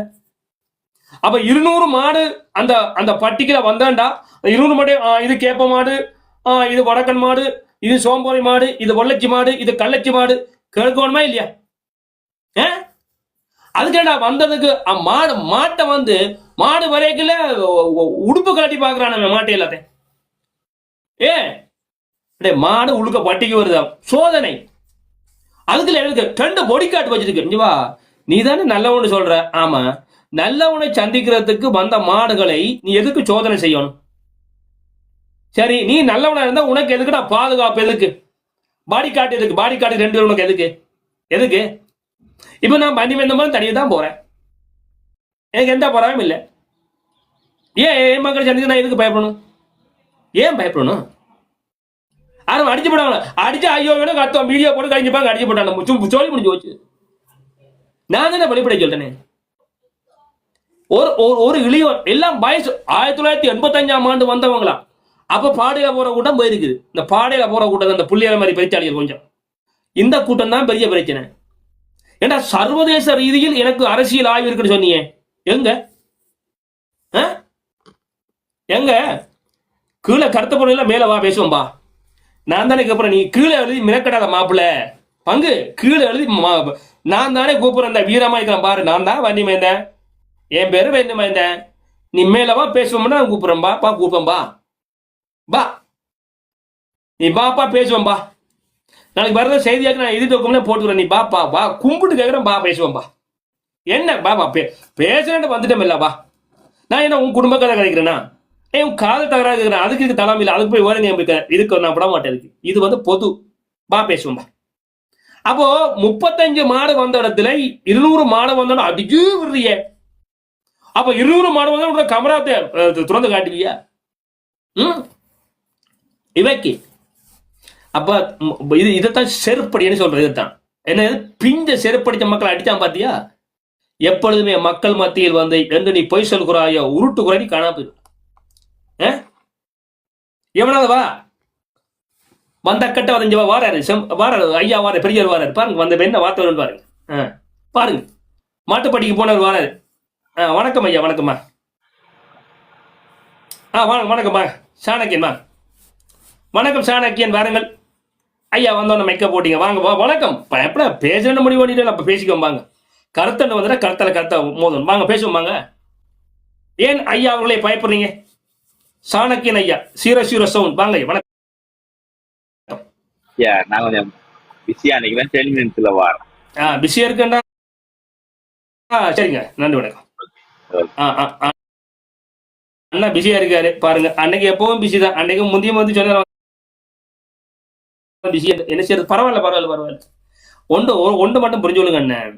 அப்ப 200 மாடு அந்த அந்த பட்டிக்கல வந்தாண்டா, 200 மாடு, இது கேப்ப மாடு, இது வடக்கன் மாடு, இது சோம்போரி மாடு, இது பொள்ளச்சி மாடு, இது கள்ளச்சி மாடு கேட்கணுமா இல்லையா? அதுக்கேடா வந்ததுக்கு மாட்டை வந்து மாடு வரைக்குல உடுப்பு கட்டி பாக்குறான் மாட்டை எல்லாத்தையும். மாடு உழுக்க பட்டிக்கு வருதா சோதனை. அதுக்குள்ள எனக்கு 2 பொடி காட்டு வச்சிருக்கு. வா, நீ தானே நல்லவனு சொல்ற. ஆமா, நல்லவனை சந்திக்கிறதுக்கு வந்த மாடுகளை நீ எதுக்கு சோதனை செய்யணும்? சரி, நீ நல்லவனா இருந்தா உனக்கு எதுக்குடா பாதுகாப்பு? எதுக்கு பாடி காட்டு? எதுக்கு பாடி காட்டு 2 பேர் உனக்கு எதுக்கு? எதுக்கு? இப்ப நான் பண்ணி வந்த மாதிரி தனியாக தான் போறேன். எனக்கு எந்த பரவாயும் இல்லை. ஏன் என் மக்கள் சந்திக்க நான் எதுக்கு பயப்படணும்? ஏன் பயப்படணும்? யாரும் அடிச்சு போடாங்க. அடிச்சு ஐயோ வேணும் கத்தோம், வீடியோ போட்டு கழிஞ்சுப்பாங்க. அடிச்சு போட்டாங்க, சொல்லி முடிஞ்சு போச்சு. நான் தானே வெளிப்படை சொல்றேன். ஒரு இளையோர் எல்லாம் வயசு 1985ஆம் ஆண்டு வந்தவங்களாம். அப்ப பாடையில போற கூட்டம் போயிருக்குது. இந்த பாடையில போற கூட்டம், இந்த புள்ளியால மாதிரி பெருச்சாளிகள் கொஞ்சம், இந்த கூட்டம் தான் பெரிய பிரச்சனை. ஏண்டா சர்வதேச ரீதியில் எனக்கு அரசியல் ஆய்வு இருக்குன்னு சொன்னீங்க. எங்க எங்க கீழே கருத்த பொருள் மேல வா பேசுவோம்பா. நான் தானே கூப்பிடுறேன். நீ கீழே எழுதி மினக்கடாத மாப்பிள்ள பங்கு கீழே எழுதி நான் தானே கூப்பிடுறேன். இந்த வீரமா இருக்கிறேன் பாரு, நான் தான் வண்டி மைந்தேன். என் பேரு வண்டி மைந்தேன். நீ மேலவா பேசுவோம்னா கூப்பிடுறேன்பா. பா கூப்பிடும்பா. பா நீ பாப்பா பேசுவோம்பா. நாளைக்கு வரத செய்தியாக்கு நான் இது டொக்கும்னா போட்டுக்கிறேன். நீ பாப்பா வா, கும்பிட்டு கேட்குறேன். பா பேசுவோம்பா. என்ன பாப்பா பேசுறேன்ட்டு வந்துட்டோம் இல்ல. பா நான் என்ன உன் குடும்ப கதை கிடைக்கிறேன்னா? உன் காதல் தகராறு இருக்கிறேன். அதுக்கு இதுக்கு தலைமை இல்லை. அதுக்கு போய் வேறு இதுக்கு நான் விட மாட்டேன். இதுக்கு இது வந்து பொது. பா பேசுவோம்பா. அப்போ 35 மாடு வந்த இடத்துல 200 மாடு வந்தோம் அடிச்சு விடுறிய. அப்ப 200 மாடு வந்தா கமராத்தை துறந்து காட்டுவியா? இவைக்கு அப்ப இதைத்தான் செருப்படின்னு சொல்றது. இதுதான் என்ன, பிஞ்ச செருப்படிச்ச மக்கள் அடிச்சான் பாத்தியா? எப்பொழுதுமே மக்கள் மத்தியில் வந்து என்று நீ பொய் சொல்கிறாயோ உருட்டு குறை காணாது. எவனாவது வா, வந்த கட்ட வதஞ்சு வாராரு, வாராரு ஐயா, வார பெரியவர் வாராரு பாருங்க. வந்த என்ன வார்த்தை பாருங்க. பாருங்க, மாட்டுப்பட்டிக்கு போனவர் வாராரு. வணக்கம் ஐயா. வணக்கம்மா. வணக்கம்மா சாணக்கியன்மா. வணக்கம் சாணக்கியன், வாருங்கள் ஐயா. வந்தோன்னு மைக்க போட்டீங்க, வாங்க. வணக்கம். எப்படா பேசுறேன்னு முடிவு பண்ணிட்டு அப்ப பேசிக்கோம் வாங்க. கருத்தன்னு வந்துட்டா கருத்தல கருத்த மோதணும். வாங்க பேசுவோம் வாங்க. ஏன் ஐயா அவங்களே பயப்படுறீங்க? சாணக்கியன் ஐயா, சீர சவுண்ட் வாங்க. வணக்கம். நான் கொஞ்சம் பிஸியா நினைக்கிறேன். 10 நிமிஷத்துல வரேன். பிஸியா இருக்கேன்டா. சரிங்க, நன்றி, வணக்கம். அண்ணா பிஸியா இருக்காரு பாருங்க. அன்னைக்கு எப்பவும் பிஸி தான். அன்னைக்கு முந்தைய வந்து சொன்ன பிஸி. என்ன செய்யறது? பரவாயில்ல. ஒன்று மட்டும் புரிஞ்சுக்கொள்ளுங்க அண்ணன்.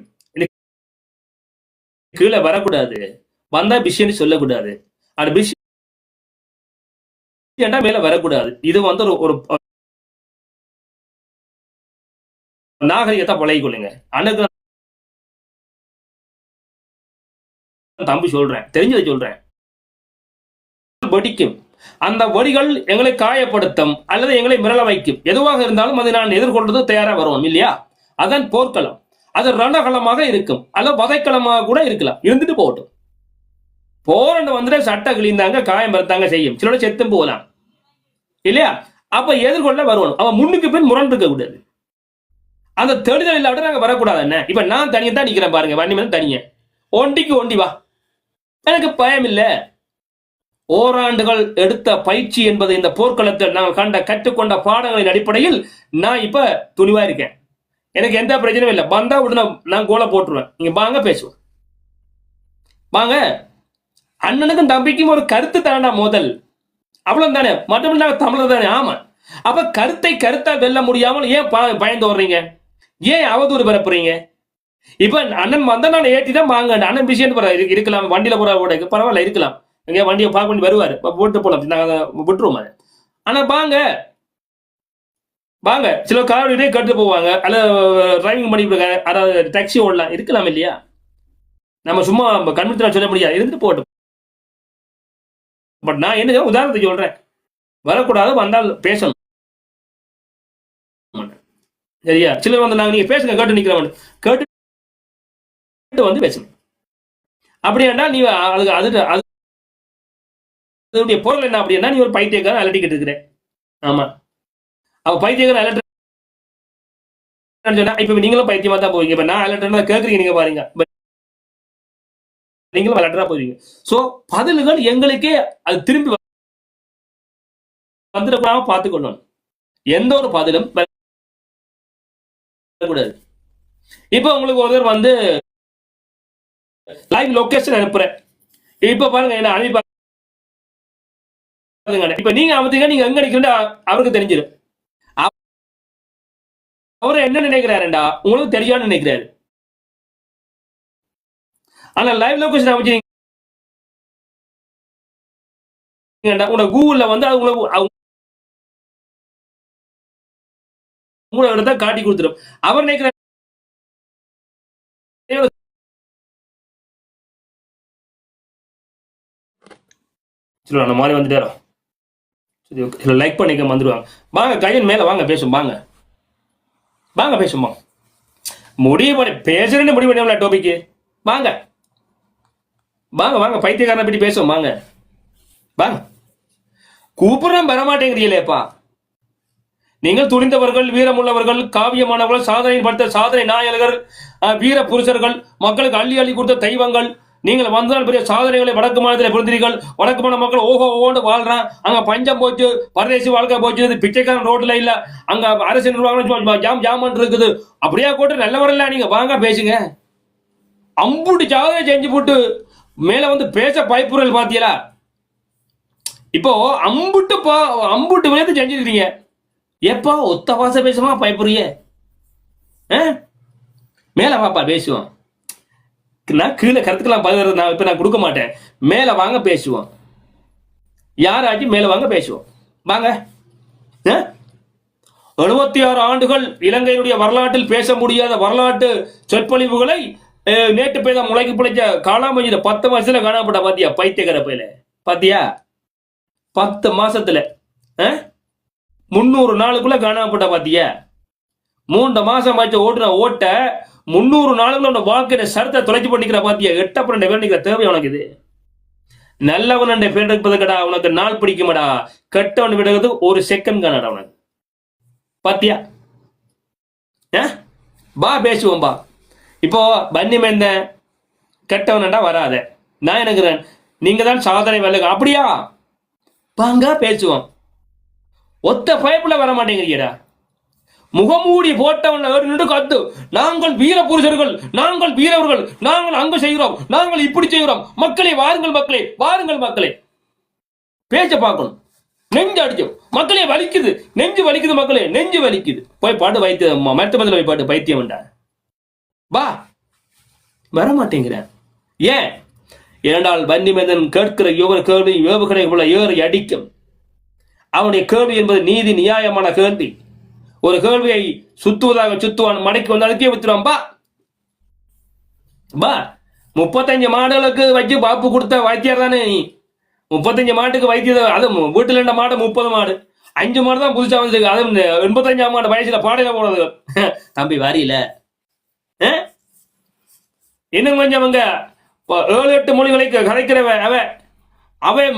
கீழே வரக்கூடாது, வந்தா பிஸின்னு சொல்லக்கூடாது. அது பிஸி மேல வரக்கூடாது. இது வந்து ஒரு நாகரிகத்தை பழகிக்கொள்ளுங்க. அன்னைக்கு தம்பி சொல்றேன், தெரிஞ்சதை சொல்றேன். வெடிக்கும். அந்த வடிகள் எங்களை காயப்படுத்தும் அல்லது எங்களை மிரள வைக்கும். எதுவாக இருந்தாலும் அதை நான் எதிர்கொள்றது தயாரா வருவோம் இல்லையா? அதான் போர்க்களம். அது ரணகளமாக இருக்கும் அல்லது வதைக்களமாக கூட இருக்கலாம். இருந்துட்டு போகட்டும். போரண்டு வந்துட்டு சட்டை கிழிந்தாங்க, காயம் பறத்தாங்க செய்யும். சிலோட செத்தும் போகலாம் இல்லையா? அப்ப எதிர்கொள்ள வருவோம். அவன் முன்னுக்கு பின் முரண் இருக்க கூடாது. அந்த தெளிதல் இல்லாவிட நாங்க வரக்கூடாது. என்ன இப்ப நான் தனியா தான் நிக்கிறேன் பாருங்க. வண்டி மேல தனிய ஒண்டிக்கு ஒண்டி வா, எனக்கு பயம் இல்ல. ஓராண்டுகள் எடுத்த பயிற்சி என்பது இந்த போர்க்களத்தில் நாங்கள் கற்றுக்கொண்ட பாடங்களின் அடிப்படையில் நான் இப்ப துணிவா இருக்கேன். எனக்கு எந்த பிரச்சனையும் இல்லை. வந்தா உடனே நான் கோலை போட்டுருவேன். நீங்க வாங்க பேசுவோம். வாங்க. அண்ணனுக்கும் தம்பிக்கும் ஒரு கருத்து தானடா முதல். அவ்வளவு தானே, மற்றபடி நாங்கள் தமிழர் தானே. ஆமா. அப்ப கருத்தா வெல்ல முடியாமல் ஏன் பயந்து வர்றீங்க? ஏன் அவதூறு பரப்புறீங்க? இப்ப அண்ணன் வந்தா நான் ஏற்றி தான் வாங்க. அண்ணன் பிஸின்னு இருக்கலாம், வண்டியில போற பரவாயில்ல இருக்கலாம். எங்க வண்டியை பார்க்க பண்ணி வருவாரு, போட்டு போலாம், நாங்க விட்டுருவோம். ஆனா வாங்க, வாங்க சில கார் இதே கட்டு போவாங்க, அல்ல டிரைவிங் பண்ணி அதாவது டாக்ஸி ஓடலாம், இருக்கலாம் இல்லையா? நம்ம சும்மா கண்முத்தினா சொல்ல முடியாது, இருந்து போட்டும். பட் நான் என்ன உதாரணத்துக்கு சொல்றேன், வரக்கூடாது, வந்தால் பேசணும். சரியா? சிலர் வந்து நாங்க நீங்க பேசுங்க கேட்டு நிக்கிறவன் கேட்டு வந்து பேசணும். அப்படின்னா நீ அதுக்கு அதனுடைய பொருள் என்ன அப்படின்னா, நீ ஒரு பைத்தியக்காரன் அலட்டிக்கிட்டு இருக்கிற. ஆமா, அவ பைத்தியக்காரன் அலட்ட சொன்னா இப்ப நீங்களும் பைத்தியமா தான் போவீங்க. இப்ப நான் அலட்டா கேக்குறீங்க, நீங்க பாருங்க, நீங்களும் அலட்டா போவீங்க. சோ பதில்கள் எங்களுக்கே அது திரும்பி வந்துடக்கூடாம பார்த்துக்கொள்ளணும். எந்த ஒரு பதிலும் கூடாது. இப்ப உங்களுக்கு ஒருத்தர் வந்து லைவ் லொகேஷன் அனுப்புறேன், இப்ப பாருங்க என்ன அனுப்பி, இப்ப நீங்க அவத்துக்கு நீங்க எங்க நிக்கிறீங்க அவருக்கு தெரிஞ்சிடும். அவரு என்ன நினைக்கிறாருண்டா உங்களுக்கு தெரியான்னு நினைக்கிறாரு. ஆனா லைவ் லொகேஷன் அமைச்சு உங்களோட கூகுள்ல வந்து அது உங்களை இடத்த காட்டி கொடுத்துரும். அவர் நினைக்கிற மாதிரி வந்துட்டாரோ, லைக் பண்ணிக்க வந்துருவாங்க. வாங்க கையன் மேல வாங்க பேசும், வாங்க வாங்க பேசுமா, முடிவு பண்ணி பேசுறேன்னு முடிவு பண்ண டாபிக். வாங்க வாங்க வாங்க பைத்தியக்காரனை பற்றி பேசுவோம், வாங்க வாங்க. கூப்பிடுறோம் வரமாட்டேங்கிறீங்களேப்பா. நீங்கள் துணிந்தவர்கள், வீரமுள்ளவர்கள், காவியமானவர்கள், சாதனை படுத்த சாதனை நாயகர்கள், வீர புருஷர்கள், மக்களுக்கு அள்ளி அள்ளி கொடுத்த தெய்வங்கள். நீங்கள் வந்தால் பெரிய சாதனைகளை வடக்கு மாநிலத்தில் புரிந்தீர்கள். வடக்கு மாநில மக்கள் ஓஹோ ஓன்னு வாழ்றான். அங்க பஞ்சம் போச்சு, பரதேசி வாழ்க்கை போச்சு, பிச்சைக்காரன் ரோட்ல இல்ல, அங்க அரசு நிர்வாகம் ஜாம் ஜாமன் இருக்குது. அப்படியே கூட்டு நல்லவரல்ல நீங்க, வாங்க பேசுங்க. அம்புட்டு சாதனை செஞ்சு போட்டு மேல வந்து பேச பயப்புறல் பாத்தீங்களா? இப்போ அம்புட்டு விளையாட்டு செஞ்சிருக்கீங்க. எப்பா ஒத்த பாச பேசுமா பயப்புரிய? மேல வாப்பா பேசுவோம். நான் கீழே கருத்துக்கலாம் பதில் நான் இப்ப நான் கொடுக்க மாட்டேன். மேல வாங்க பேசுவோம், யாராச்சும் மேல வாங்க பேசுவோம், வாங்க. 76 ஆண்டுகள் இலங்கையினுடைய வரலாற்றில் பேச முடியாத வரலாற்று சொற்பொழிவுகளை நேற்று பேச முளைக்கு பிழைச்ச காலாமஞ்சில 10 வருஷத்துல காணப்பட்ட பாத்தியா பைத்தியக்கார பையில? பாத்தியா 10 மாசத்துல 300 நாளுக்குள்ள காணாமப்பட்ட பாத்தியா? 3 மாசம் ஆச்சு ஓட்டுற ஓட்ட 300 நாளுக்குள்ள வாழ்க்கையில சரத்தை தொலைச்சு பண்ணிக்கிற பாத்தியா? 8 பேர் நிக்கிற தேவை உனக்கு இது? நல்லவன் பேர் இருப்பதுக்கடா உனக்கு நாள் பிடிக்குமடா, கெட்டவன் விடுறது ஒரு செகண்ட் காணடா உனக்கு. பாத்தியா? பா பேசுவோம் பா. இப்போ பன்னி மேந்த கெட்டவன்டா வராத, நான் நினைக்கிறேன் நீங்க தான் சாதனை வேலை. அப்படியா? வாங்க பேசுவோம். ஒத்த பயப்புல வர மாட்டேங்கிறீடா. முகமூடி போட்டவன் கத்து, நாங்கள் வீர புருஷர்கள், நாங்கள் வீரர்கள், நாங்கள் அங்க செய்கிறோம், நாங்கள் இப்படி செய்கிறோம். மக்களே வாருங்கள், மக்களே வாருங்கள், மக்களே பேச்ச பார்க்கணும். நெஞ்சு அடிச்சோம், மக்களே வலிக்குது, நெஞ்சு வலிக்குது, மக்களே நெஞ்சு வலிக்குது. போய் பாட்டு வைத்திய மருத்துவத்தில் போய் பாட்டு பைத்தியம் வேண்டா. வா வர மாட்டேங்கிறேன். ஏன்? இரண்டால் வன்னிமேதன் கேட்கிற ஒவ்வொரு கேள்வி ஏவுகணை போல ஏறி அடிக்கும். அவனுடைய கேள்வி என்பது நீதி நியாயமான கேள்வி. ஒரு கேள்வியை சுத்துவதாக சுத்துவான், மடைக்கு வந்து அழுத்திய வித்துருவான். பா 35 மாடுகளுக்கு வச்சு பாப்பு கொடுத்த வாத்தியார் தானே நீ. 35 மாட்டுக்கு வைத்தியம், அது வீட்டுல இருந்த மாடு 30 மாடு, 5 மாடு தான் புதுசா வந்துருக்கு. அது 85 மாடு வயசுல பாடையில போனது. தம்பி வாரியில இன்னும் கொஞ்சம் அவங்க 7-8 மொழிகளை கதைக்கிறவன் அவன்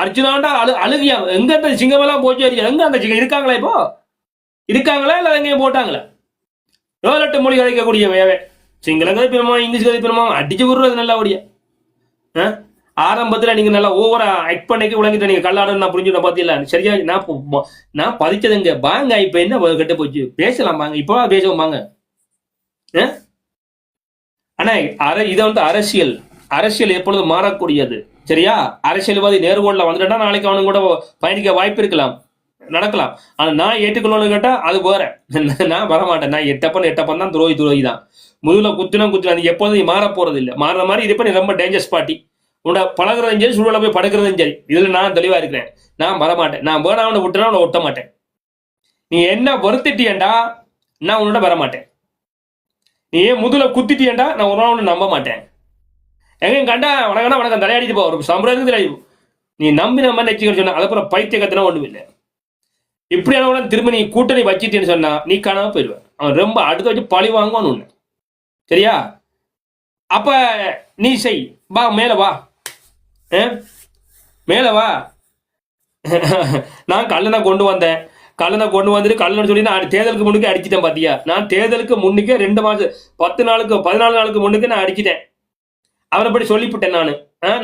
அர்ஜுனாண்டா அழுகியா. எங்க அந்த சிங்கம் எல்லாம் போச்சு? எங்க அந்த சிங்கம் இருக்காங்களா? இப்போ இருக்காங்களா இல்ல எங்கேயும் போட்டாங்களா? 7-8 மொழி கதைக்கக்கூடிய சிங்களம் கதைப்பினமா, இங்கிலீஷ் கதைப்பினமா, அடிச்சு விடுறது நல்லா ஓடியா. ஆரம்பத்துல நீங்க நல்லா ஓவரா ஆக்ட் பண்ணிக்க விளங்கிட்ட நீங்க கல்லாடு நான் புரிஞ்சுட பாத்தீங்களா? சரியா? நான் பதிச்சதுங்க. வாங்க இப்ப என்ன கெட்டு போச்சு, பேசலாம் வாங்க, இப்போ பேசுவோம் வாங்க. ஆனா இதை வந்து அரசியல் எப்பொழுதும் மாறக்கூடியது. சரியா? அரசியல்வாதி நேர்கோள்ல வந்துட்டா நாளைக்கு அவனுக்கு கூட பயணிக்க வாய்ப்பு இருக்கலாம், நடக்கலாம். ஆனா நான் ஏற்றுக்கணும்னு கேட்டா அது வேற. நான் வரமாட்டேன். நான் எட்டப்பன் தான் துரோகி தான். முதுகுல குத்துனா நீ எப்போதும் மாற போறது இல்லை. மாறுற மாதிரி இருப்ப நீ ரொம்ப டேஞ்சரஸ் பார்ட்டி. உன்னோட பழகிறதும் சரி, சூழல போய் படுக்கிறதும் சரி, இதுல நான் தெளிவா இருக்கிறேன். நான் வரமாட்டேன். நான் வேணாவனை விட்டுனா அவனை ஒட்ட மாட்டேன். நீ என்ன வருத்திட்டியண்டா நான் உன்னோட வர மாட்டேன். நீ ஏன் முதுல குத்திட்டியண்டா நான் ஒரு நாள் நம்ப மாட்டேன். எங்க கண்டா வணக்கம்னா வணக்கம் தலையாடிட்டு போ, ஒரு சம்பிரதாயம் தலையாடி. நீ நம்பி நம்ம நெச்சிக்கன்னு சொன்னா அதுக்கப்புறம் பைத்திய கத்தனா ஒண்ணும் இல்லை. இப்படியான திரும்ப நீ கூட்டணி வச்சிட்டேன்னு சொன்னா நீ காணாம போயிடுவேன். அவன் ரொம்ப அடுத்த வச்சு பழி வாங்குவான்னு ஒண்ணு. சரியா? அப்ப நீ செய், வா மேல வா, மேல வா. நான் கல்லனை கொண்டு வந்தேன், கல்லனை கொண்டு வந்துட்டு கல்லனை சொல்லி நான் தேர்தலுக்கு முன்னுக்கு அடிச்சிட்டேன். பாத்தியா, நான் தேர்தலுக்கு முன்னுக்கே 2 மாசம் 10 நாளுக்கு 14 நாளுக்கு முன்னுக்கு நான் அடிச்சிட்டேன். அவனை படி சொல்லிவிட்டேன்.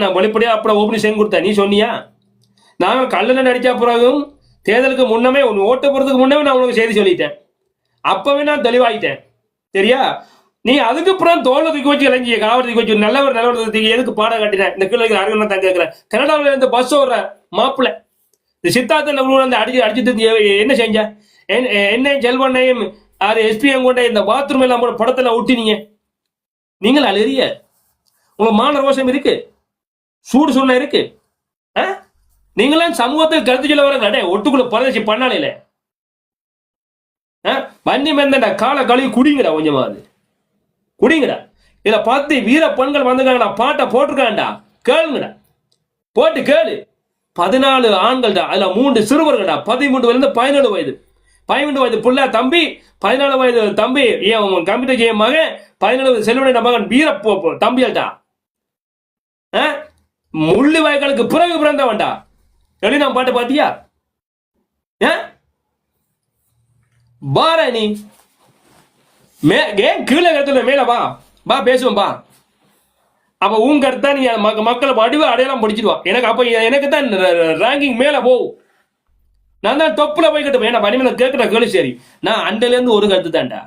நான் வெளிப்படையா அப்புறம் ஓப்பனி செய்து கொடுத்தேன். நீ சொன்னியா? நாங்கள் கல்லனை அடிச்ச பிறகும் தேர்தலுக்கு முன்னமே ஓட்டு போறதுக்கு முன்னமே நான் உனக்கு செய்தி சொல்லிட்டேன். அப்பவே நான் தெளிவாயிட்டேன். சரியா? நீ அதுக்கு அப்புறம் தோல்றதுக்கு வச்சு இளைஞிய காவறதுக்கு வச்சு நல்லவர் எதுக்கு பாடம் காட்டினேன்? இந்த கீழே அருகன் தான் கேட்கிறேன். கனடாவில் இருந்து பஸ் ஓடுற மாப்பிள்ள இந்த சித்தார்த்த அடிச்சுட்டு என்ன செஞ்ச? என்னையும் செல்வனையும் எஸ்பிஎம் கொண்ட இந்த பாத்ரூம் எல்லாம் கூட படத்துல ஒட்டினீங்க. நீங்கள் அழறிய உங்களுக்கு மான ரோஷம் இருக்கு, சூடு சொன்ன இருக்கு. நீங்களாம் சமூகத்துக்கு கருத்து சொல்ல வர கடை ஒட்டுக்குள்ள பரதேசி பண்ணாலையில வண்டி மேந்தா காலை கழுவி குடிங்கடா, கொஞ்சமாவது குடிங்கடா. இத பார்த்து வீர பெண்கள் வந்துருக்காங்கடா, பாட்டை போட்டிருக்காண்டா, கேளுங்கடா, போட்டு கேளு. 14 ஆண்கள்டா, அதுல 3 சிறுவர்கள்டா, 13 வயது 17 வயது. 12 வயது புள்ள தம்பி, 14 வயது தம்பி கம்ப்யூட்டர் செய்ய மகன், 17 வயது செல்வனுடைய மகன் வீர தம்பியல்டா. முள்ளு வாய்க்காலுக்கு பிறகு பிறந்தவன்டா. எழுதி நான் பாட்டு பாத்தியா? பார நீ ஏன் கீழே கருத்துல மேல வா, பா பேசுவோம் பா. அப்ப உன் கருத்தா நீ மக்களை வடிவ அடையாளம் படிச்சிடுவான். எனக்கு அப்ப எனக்கு தான் ரேங்கிங் மேல போகும். நான் தான் தொப்புல போய் கட்டுவேன். ஏன்னா வனிமலை கேட்கிற கேளு. சரி, நான் அண்டையில இருந்து ஒரு கருத்து தான்டா.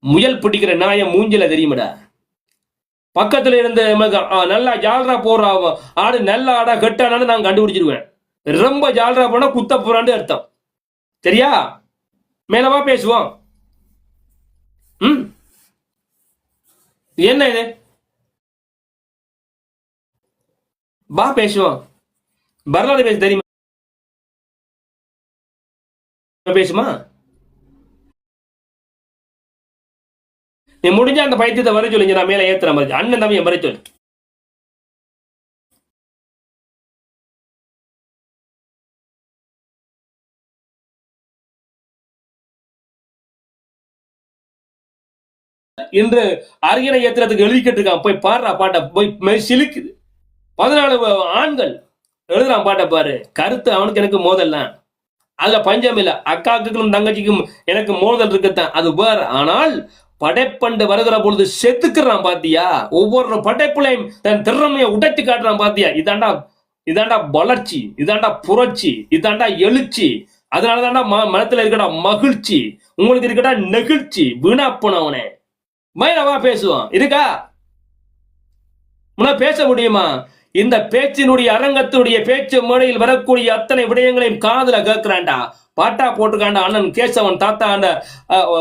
முயல் பிடிக்கிற நாய மூஞ்சில தெரியுமாடா. பக்கத்துல இருந்து நல்லா ஜால்ரா போடுற ஆடு நல்ல ஆடா கெட்டானு நான் கண்டுபிடிச்சிருவேன். ரொம்ப ஜால்ரா போனா குத்த போறான்னு அர்த்தம். சரியா? மேலவா பேசுவோம். என்ன இது? பா பேசுவோம். வரலாறு பேச தெரியுமா? பேசுமா? நீ முடிஞ்ச அந்த பைத்தியத்தை வர சொல்லுங்க, நான் மேல ஏத்துற மாதிரி அண்ணன் தம்பியை வர சொல்லு. இன்று அரியணை ஏத்துறதுக்கு எழுதிக்கிட்டு இருக்கான். போய் பாடுறா பாட்டை, போய் சிலுக்குது. 14 ஆண்கள் எழுதுறான் பாட்டை பாரு. கருத்து அவனுக்கு எனக்கு மோதல்லாம், அதுல பஞ்சம் இல்ல. அக்காக்குக்கும் தங்கச்சிக்கும் எனக்கு மோதல் இருக்குத்தான், அது வேற. ஆனால் படைப்பண்டு வருகிற பொழுது செத்துக்கிறான் பாத்தியா? ஒவ்வொரு படைப்புலையும் தன் திறமையை உடைச்சு காட்டுறான் பாத்தியா? இதாண்டா வளர்ச்சி, இதாண்டா புரட்சி, இதாண்டா எழுச்சி. அதனாலதான்டா மனத்துல இருக்கடா மகிழ்ச்சி, உங்களுக்கு இருக்கடா நெகிழ்ச்சி. வீணா போனவனே மயிலவா பேசுவான். இருக்கா முன்ன பேச முடியுமா? இந்த பேச்சினுடைய அரங்கத்தினுடைய பேச்சு மேடையில் வரக்கூடிய அத்தனை விடயங்களையும் காதுல கேட்கிறான்டா. பாட்டா போட்டுக்காண்டா அண்ணன் கேசவன், தாத்தா அந்த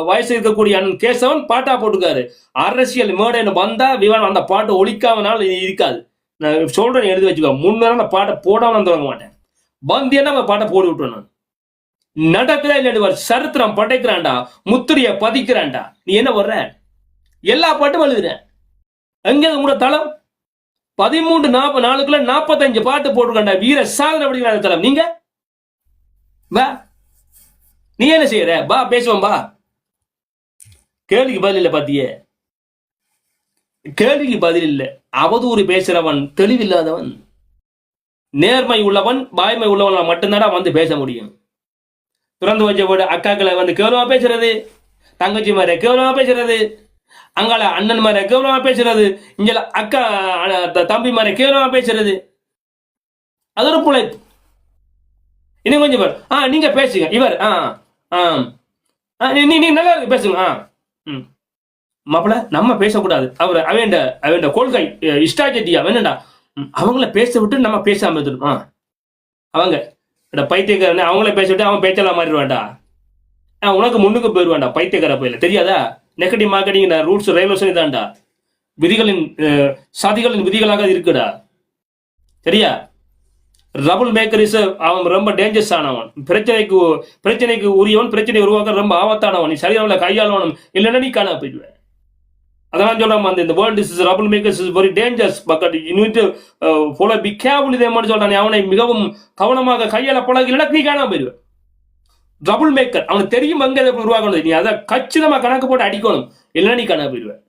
வயசு இருக்கக்கூடிய அண்ணன் கேசவன் பாட்டா போட்டுக்காரு. அரசியல் மேடைன்னு வந்தா விவாதம் அந்த பாட்டு ஒழிக்காமனால இருக்காது. நான் சொல்றேன், எழுதி வச்சுக்கோ. முன்னேற அந்த பாட்டை போடாம தொடங்க மாட்டேன். வந்தியன்னா அந்த பாட்டை போட்டு விட்டுருவேன். நான் நடக்குதா இல்ல சரித்திரம் படைக்கிறான்டா, முத்திரிய பதிக்கிறான்டா. நீ என்ன வர்ற? எல்லா பாட்டும் எழுதுறேன். எங்க கூட தளம் 13-40 நாளுக்குள்ள 45 பாட்டு போட்டுருக்காண்டா. வீர சாதனை படிக்கிற தளம். நீங்க வா, நீ என்ன செய்யற? பா பேசுவோம் பா. கேள்விக்கு பதில் இல்ல பாத்தியே, கேள்விக்கு பதில் இல்ல. அவதூறு பேசுறவன் தெளிவில்லாதவன். நேர்மை உள்ளவன் வாய்மை உள்ளவன் மட்டும்தான் வந்து பேச முடியும். திறந்து வச்ச போது அக்காக்களை வந்து கேவலமா பேசுறது, தங்கச்சி மாதிரி கேவலமா பேசுறது, அங்கால அண்ணன் மாதிரி கேவலமா பேசுறது, இங்க அக்கா தம்பி மாதிரி கேவலமா பேசுறது, அது ஒரு புழைப்பு. இன்னும் கொஞ்சம் பேர் நீங்க பேசுங்க. இவர் நீ நல்லா இருக்கு பேசுங்க. மாப்பிள்ள நம்ம பேசக்கூடாது. அவன் கொள்கை இஷ்டாச்சட்டியா வேணும்டா. அவங்கள பேச விட்டு நம்ம பேசாம இருந்துடும். அவங்க பைத்தியக்காரன் அவங்கள பேச விட்டு அவன் பேச்செல்லாம் மாறிடுவான்டா. உனக்கு முன்னுக்கு போயிடுவான்டா பைத்தியக்கார போயில. தெரியாதா? நெகட்டிவ் மார்க்கெட்டிங் ரூல்ஸ் ரெகுலேஷன் தான்டா. விதிகளின் சாதிகளின் விதிகளாக இருக்குடா. சரியா? ரபுள் மேக்கர் இஸ் அவன் ரொம்ப டேஞ்சரஸ் ஆனவன், பிரச்சனைக்கு உரியவன், பிரச்சனை உருவாக்க ரொம்ப ஆபத்தானவன், நீ சரியான கையாளவனும் இல்லைன்னா நீ காண போயிடுவேன். அதெல்லாம் சொல்றான், இந்த world is trouble makers is very dangerous but you need to follow be careful. இதே மாதிரி சொல்றான், அவனை மிகவும் கவனமாக கையாள பழகி இல்லைன்னா நீ காண போயிடுவேன். ரபுள் மேக்கர் அவனுக்கு தெரியும் அங்கே எப்படி உருவாக்கணும், நீ அதை கச்சிதமா கணக்கு போட்டு அடிக்கணும், இல்லைன்னா நீ காண போயிடுவேன்.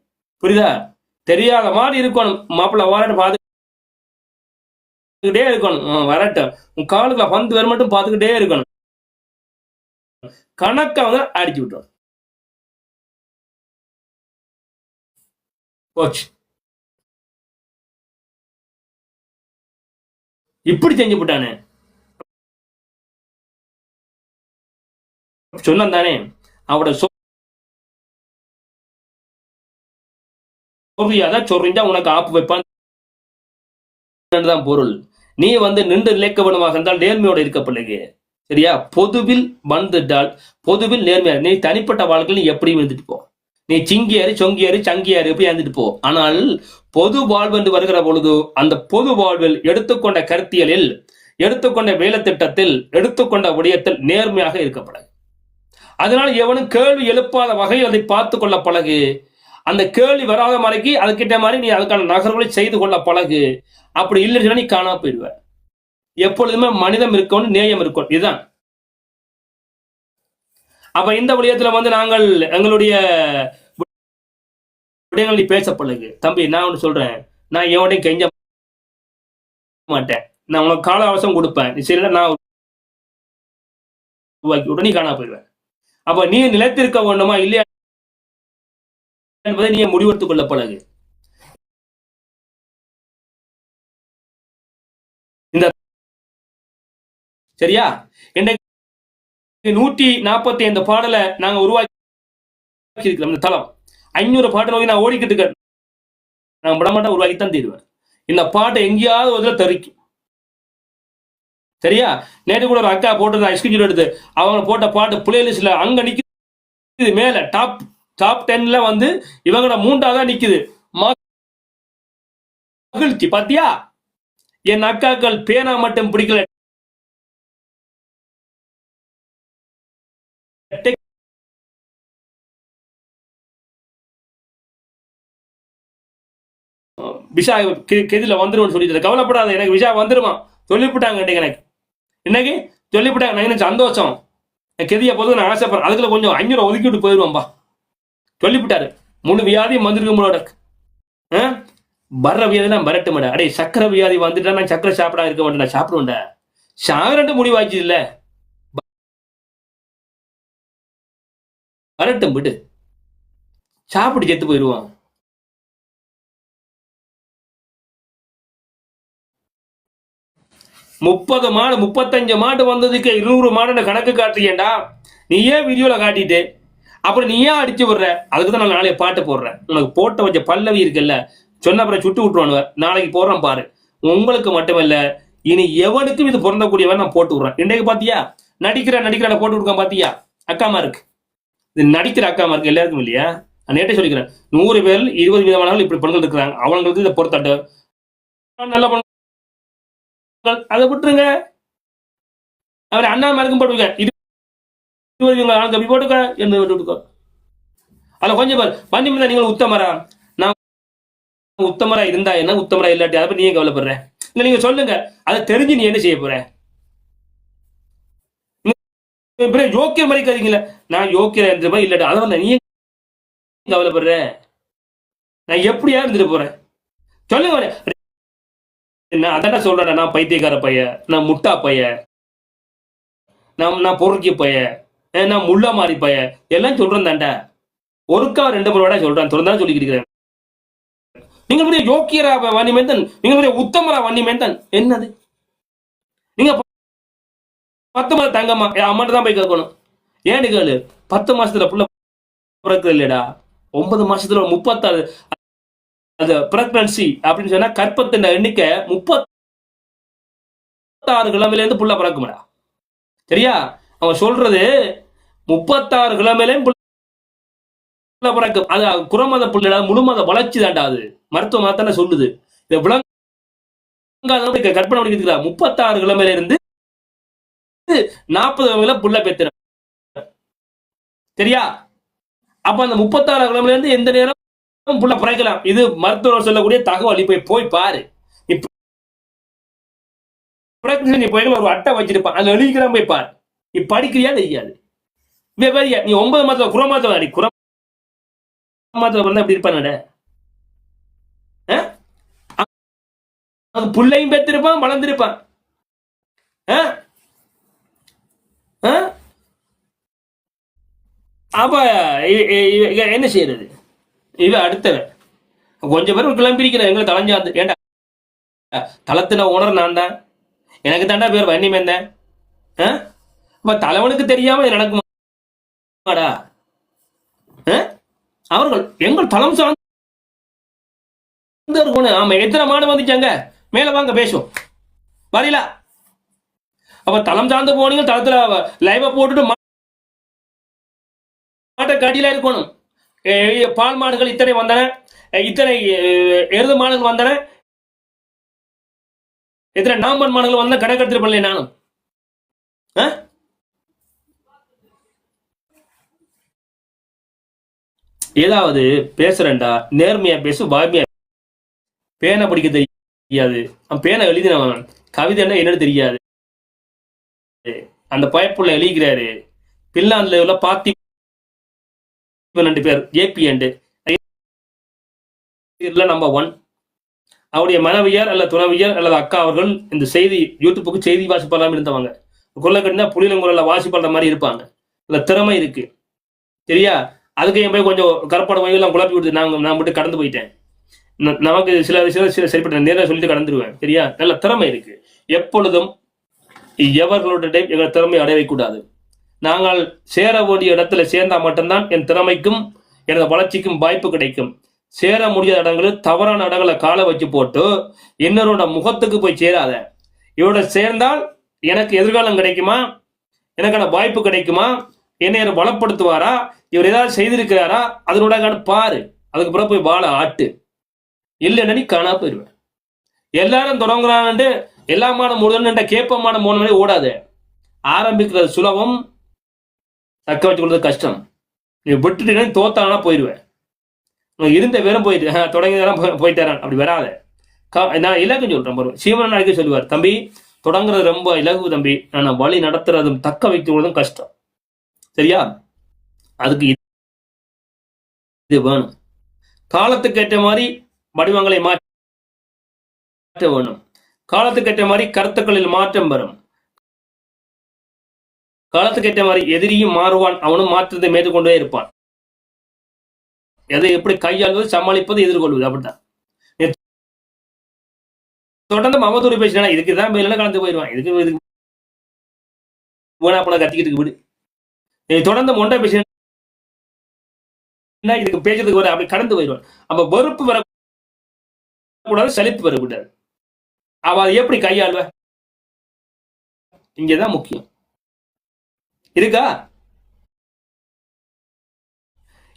புரியுதா? தெரியாத மாதிரி இருக்கணும், மாப்பிள்ள வாரட்டு பார்த்துக்கிட்டே இருக்கணும், வரட்டும் உன் காலுக்குள்ள பந்து வர மட்டும் பார்த்துக்கிட்டே இருக்கணும், கணக்க அவங்க அடிச்சு விட்டோம் போச்சு. இப்படி செஞ்சு விட்டானே சொன்னான் தானே, அவட சொல்றியாதான் சொல்றீங்க உனக்கு ஆப்பு வைப்பான் தான் பொருள். நீ நின்று நிலைக்க வேணுமாக இருந்தால் நேர்மையோட இருக்க பிள்ளைங்க, சரியா? பொதுவில் வந்துட்டால் பொதுவில் நேர்மையா, நீ தனிப்பட்ட வாழ்க்கையில் நீ எப்படி இருந்துட்டு போ, நீ சிங்கியாரு சொங்கியாரு சங்கியாரு எப்படி இருந்துட்டு போ. ஆனால் பொது வாழ்வு என்று வருகிற பொழுது அந்த பொது வாழ்வில் எடுத்துக்கொண்ட கருத்தியலில், எடுத்துக்கொண்ட வேலை திட்டத்தில், எடுத்துக்கொண்ட விடயத்தில் நேர்மையாக இருக்க பழகு. அதனால் எவனும் கேள்வி எழுப்பாத வகையில் அதை பார்த்து கொள்ள பழகு. அந்த கேள்வி வராத மாதிரிக்கு அதுக்கிட்ட மாதிரி நீ அதுக்கான நகர்வுகளை செய்து கொள்ள பழகு. அப்படி இல்லைன்னா நீ காணா போயிடுவ. எப்பொழுதுமே மனிதம் இருக்கணும், நேயம் இருக்கணும், இதுதான். அப்ப இந்த விடயத்துல நாங்கள் எங்களுடைய விடயங்கள் நீ பேச பழகு. தம்பி நான் ஒன்று சொல்றேன், நான் எவனையும் கெஞ்ச மாட்டேன், நான் உனக்கு கால அவசரம் கொடுப்பேன், நீ சரி நான் உருவாக்கி விட நீ காணா போயிடுவேன். அப்ப நீ நிலைத்திருக்க வேண்டுமா இல்லையா என்பதை நீ முடிவெடுத்துக் கொள்ள பழகு. இந்த சரியா? இன்றைக்கு 145 பாடலை நாங்க உருவாக்கி இருக்கிறோம். இந்த தளம் 500 பாட்டு நோக்கி நான் ஓடிக்கிட்டு இருக்கேன், நான் விடமாட்டா உருவாக்கித்தான் தீருவேன். இந்த பாட்டை எங்கேயாவது ஒரு தெரிக்கும், சரியா? நேற்று கூட ஒரு அக்கா போட்டு ஸ்கிரீன்ஷாட் எடுத்து அவங்க போட்ட பாட்டு பிளேலிஸ்ட்ல அங்க நிக்குது, மேல டாப் 10ல இவங்களோட 3ஆவதா நிக்குது. மகிழ்ச்சி பாத்தியா? என் அக்காக்கள் பேனா மட்டும் பிடிக்கல, விஷா கெதில வந்துரும் சொல்லிட்டு கவலைப்படாத, எனக்கு விஷா வந்துருமா சொல்லிவிட்டாங்க. இன்னைக்கு சொல்லிவிட்டாங்க, நான் சந்தோஷம். கெதிய போது நான் ஆசைப்படுறேன், அதுக்குள்ள கொஞ்சம் 500 ஒதுக்கிட்டு போயிருவோம்பா சொல்லிவிட்டாரு. முழு வியாதியும் வந்திருக்கு உங்களோட. வர்ற வியாதிலாம் வரட்டு மாட்டேன். அடே சக்கரை வியாதி வந்துட்டா நான் சக்கரை சாப்பிடா இருக்க மாட்டேன், நான் சாப்பிடுவேன்டா. சாகரண்டு முடிவாச்சு இல்ல, வரட்டும் விட்டு சாப்பிட்டு செத்து போயிடுவோம். முப்பது மாடு 35 மாடு வந்ததுக்கு 200 மாடு கணக்கு காட்டுறியேண்டா. நீ ஏன் வீடியோல காட்டிட்டு அப்புறம் நீ ஏன் அடிச்சு விடுற? அதுக்கு தான் நான் நாளைக்கு பாட்டு போடுறேன். உனக்கு போட்ட வச்ச பல்லவி இருக்குல்ல, சொன்ன அப்புறம் சுட்டு விட்டுருவானுவ. நாளைக்கு போடுறேன் பாரு. உங்களுக்கு மட்டுமல்ல, இனி எவனுக்கும் இது பொருந்தக்கூடியவன் நான் போட்டு விடுறேன். இன்றைக்கு பாத்தியா நடிக்கிற போட்டு விடுக்கான் பாத்தியா? அக்காமா இருக்கு, இது நடிக்கிற அக்காமா இருக்கு எல்லாருக்கும் இல்லையா? நான் நேற்றே சொல்லிக்கிறேன், 100 பேர் 20 விதமானவர்கள் இப்படி பெண்கள் இருக்கிறாங்க. அவங்களுக்கு இதை பொறுத்தாட்டு நல்ல பெண்கள் அதை விட்டுருங்க. அவர் அண்ணா மேலுக்கும் போட்டுக்க, 20 தம்பி போட்டுக்க என்று விட்டுக்கோ. அதுல கொஞ்சம் பேர் வண்டி இருந்தா நீங்கள் உத்தமரா, நான் உத்தமரா இருந்தா என்ன, உத்தமரா இல்லாட்டி அதை பத்தி நீங்க கவலைப்படுற இல்ல? நீங்க சொல்லுங்க, அதை தெரிஞ்சு நீ என்ன செய்ய போற? யோக்கிய மாதிரி கதிங்கள, நான் யோக்கிய இருந்த மாதிரி இல்லாட்டி அதை நீ கவலைப்படுற? நான் எப்படியா இருந்துட்டு போறேன் சொல்லுங்க. நான் அதான் சொல்றேன், நான் பைத்தியக்கார பைய, நான் முட்டா பைய, நான் பொறுக்கிய பைய, நான் முள்ள மாறி பைய எல்லாம் சொல்றேன் தாண்டா. ஒருக்கா 2 முறை சொல்றேன், தொடர்ந்து சொல்லிக்கிட்டு இருக்கிறேன். நீங்க பெரிய யோக்கியரா வன்னி மேந்தன், நீங்க பெரிய உத்தமரா வன்னி மேந்தன் என்னது? நீங்க 10 மாதம் தங்கம்மா அம்மாட்ட தான் போய் கேட்கணும். ஏன்னு கேளு, 10 மாசத்துல புள்ள பிறக்குது இல்லடா, 9 மாசத்துல 36 அது பிரெக்னன்சி அப்படின்னு சொன்னா கற்பத்தின் எண்ணிக்கை 36 கிழமையில இருந்து புள்ள பிறக்கும்டா, சரியா? அவன் சொல்றது 36 கிழமையிலையும் புள்ள பிறக்கும். அது குறமத புள்ள, முழுமத வளர்ச்சி தாண்டா, அது மருத்துவமாக தானே சொல்லுது. இதை விளங்க கற்பனை பண்ணிக்கிறா 36 கிழமையில இருந்து 40 கிழமையில புள்ள பெத்துற சரியா. அப்ப அந்த 36 கிழமையில இருந்து எந்த நேரம் புள்ள பிறக்கலாம். இது மருத்துவர் சொல்லக்கூடிய தகவல். இப்ப போய் பாரு. நீ போய் ஒரு அட்டை வச்சிருப்பான், அதுல எழுதிக்கிறான், போய் பாரு. நீ படிக்கிறியா தெரியாது. நீ 9 மாதத்துல குரமாத்துல அடி குரமாத்துல வந்து அப்படி இருப்பான புள்ளையும் பெற்றிருப்பான், வளர்ந்திருப்பான். அப்ப என்ன செய்யறது? இவ அடுத்தவன் கொஞ்சம் பேர் கிளம்பிருக்கிற எங்களை தலைஞ்சாந்து. ஏண்டா தளத்துல ஓனர் நான் தான், எனக்கு தாண்டா பேர் வன்னிமேன் தான். அப்ப தலைவனுக்கு தெரியாம நடக்குமாடா? அவர்கள் எங்கள் தளம் சார்ந்து ஆமா. எத்தனை மாடு வந்துச்சாங்க? மேல வாங்க பேசுவோம் வரீங்களா? அப்ப தளம் சார்ந்து போனீங்க, தளத்துல லைவ போட்டுட்டு மாட்டை காட்டில இருக்கணும். பால் மாடுகள் இத்தனை வந்தன, இத்தனை எருது மாடுகள் வந்தன, இத்தனை நாம்பன் மாடுகள் வந்த கணக்கெடுத்து பண்ணல. நானும் ஏதாவது பேசுறேன்டா நேர்மையா பேசு, வாய்மையா. பேனை படிக்க தெரியாது, பேனை எழுதினவன் கவிதை என்னன்னு தெரியாது. அந்த பயப்புள்ள எழுதிக்கிறாரு. பின்லாந்துல உள்ள பாத்தி 2 பேர் ஏபி அண்டு நம்பர் 1 அவருடைய மனைவியார் அல்ல துணைவியார் அல்லது அக்கா அவர்கள் இந்த செய்தி யூடியூப்புக்கு செய்தி வாசிப்பாளாம இருந்தவங்க. கொள்ள கட்டினா புலிலங்குரல்ல வாசிப்பாள மாதிரி இருப்பாங்க. இல்ல திறமை இருக்கு சரியா. அதுக்கு என் போய் கொஞ்சம் கருப்பாட எல்லாம் குழப்பி விடுது. நான் மட்டும் கடந்து போயிட்டேன். நமக்கு சில விஷயம் சரிப்பட்ட நேரம் சொல்லிட்டு கடந்துருவேன் சரியா. நல்ல திறமை இருக்கு. எப்பொழுதும் எவர்களுடைய எங்கள் திறமை அடையவே கூடாது. நாங்கள் சேர வேண்டிய இடத்துல சேர்ந்தா மட்டும்தான் என் திறமைக்கும் எனது வளர்ச்சிக்கும் வாய்ப்பு கிடைக்கும். சேர முடியாத இடங்களில் தவறான இடங்களை காலை வச்சு போட்டு இன்னொருட முகத்துக்கு போய் சேராத. இவரோட சேர்ந்தால் எனக்கு எதிர்காலம் கிடைக்குமா, எனக்கான வாய்ப்பு கிடைக்குமா, என்னை பலப்படுத்துவாரா, இவர் ஏதாவது செய்திருக்கிறாரா, அதனோட பாரு. அதுக்கு பிறகு போய் வாழ ஆட்டு. இல்லைன்னா நீ காணா போயிடுவேன். எல்லாரும் தொடங்குறான்ட்டு எல்லாமான முழுதுன்ற கேப்பமான மூணு ஓடாது. ஆரம்பிக்கிறது சுலபம், தக்க வச்சு கொடுத்தது கஷ்டம். நீ விட்டுட்டு தோத்தானா போயிடுவேன். இருந்த பேரும் போயிட்டு தொடங்கிதான் போயிட்டாரான். அப்படி வராத. நான் இலக்கு சொல்றேன். சீமன் நாளைக்கு சொல்லுவார், தம்பி தொடங்குறது ரொம்ப இலகு தம்பி, நான் வழி நடத்துறதும் தக்க வைத்துள்ளதும் கஷ்டம் சரியா. அதுக்கு இது வேணும். காலத்துக்கு ஏற்ற மாதிரி வடிவங்களை மாற்ற வேணும். காலத்துக்கு ஏற்ற மாதிரி கருத்துக்களில் மாற்றம் வரும். காலத்துக்கு ஏற்ற மாதிரி எதிரியும் மாறுவான், அவனும் மாற்றத்தை மேற்கொண்டே இருப்பான். எதை எப்படி கையாள்வது, சமாளிப்பது, எதிர்கொள்வது அப்படித்தான். தொடர்ந்து அவதூறு பேசினா இதுக்குதான் மேல கலந்து போயிடுவான். இதுக்கு போன கத்திக்கிட்டு விடு. தொடர்ந்து மொண்டை பேசினா இதுக்கு பேசுறதுக்கு வர அப்படி கடந்து போயிடுவான். அப்ப வெறுப்பு வரக்கூடாது, சலிப்பு வரக்கூடாது. அவ அதை எப்படி கையாள்வ, இங்கதான் முக்கியம் இருக்கா.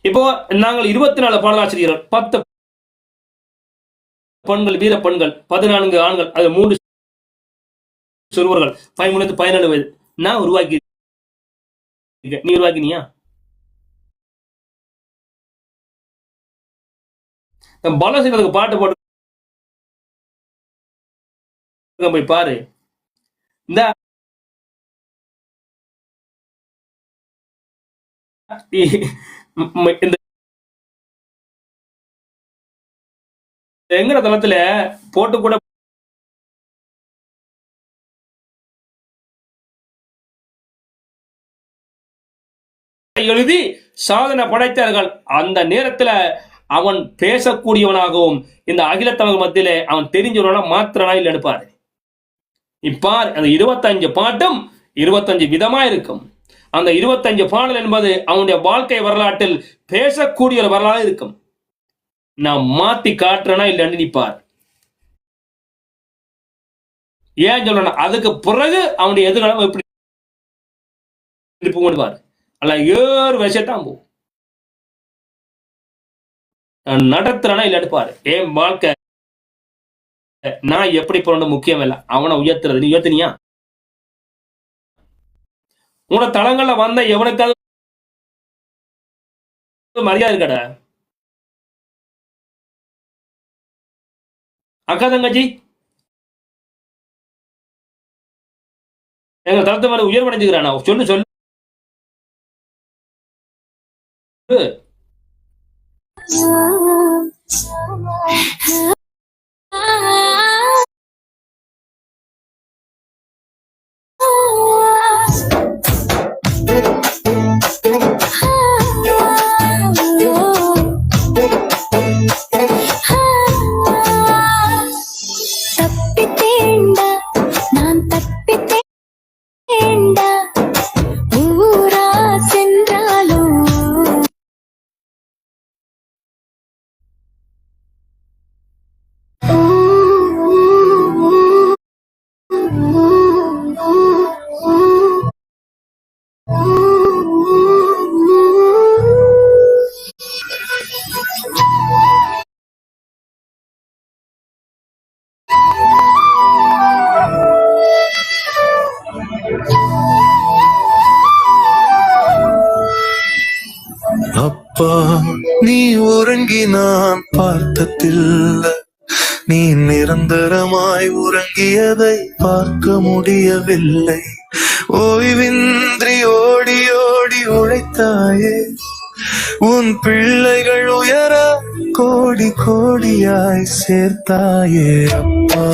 இப்போ நாங்கள் 24 பாடலாசிரியர்கள், 10 பெண்கள், வீர பெண்கள், 14 ஆண்கள், அது 3 சிறுவர்கள், 13 17 வயது. நான் உருவாக்கி, நீ உருவாக்கினியா? பாலசிங்களுக்கு பாட்டு போட்டு போய் பாரு. இந்த எங்கட தளத்துல போட்டு கூட எழுதி சாதனை படைத்தார்கள். அந்த நேரத்துல அவன் பேசக்கூடியவனாகவும் இந்த அகிலத்தமிழ் மத்தியில அவன் தெரிஞ்சவனா மாத்திரனா இல்ல எடுப்பாரு. இப்பார் அந்த 25 பாட்டும் 25 விதமா இருக்கும். அந்த 25 பாடல் என்பது அவனுடைய வாழ்க்கை வரலாற்றில் பேசக்கூடிய ஒரு வரலாறு இருக்கும். நான் மாத்தி காட்டுறேனா இல்லைன்னு நிப்பார். ஏன் சொல்றேன், அதுக்கு பிறகு அவனுடைய எதிர்காலம் எப்படி கொண்டுவார். அல்ல 7 வருஷத்தான் போகும். நான் நடத்துறேனா இல்ல எடுப்பாரு. என் வாழ்க்கை நான் எப்படி போறது முக்கியம் இல்ல, அவனை உயர்த்துறது. நீ உயர்த்தினியா? உன தளங்கள்ல வந்த எவனுக்காவது மரியாதை இருக்கடா? அக்கா தங்கச்சி எங்க தளத்து மேல உயர்வடைஞ்சுக்கிறானா? சொல்லு சொல்லு. தப்பித்தேண்டா, நான் தப்பித்தேண்டா, ஊரா சென்றாலும் அப்பா, நீ உறங்கி நான் பார்த்ததில்லை. நீ நிரந்தரமாய் உறங்கியதை பார்க்க முடியவில்லை. ஓய்வின்றி ஓடி ஓடி உழைத்தாயே, உன் பிள்ளைகள் உயர கோடி கோடியாய் சேர்த்தாயே. அப்பா,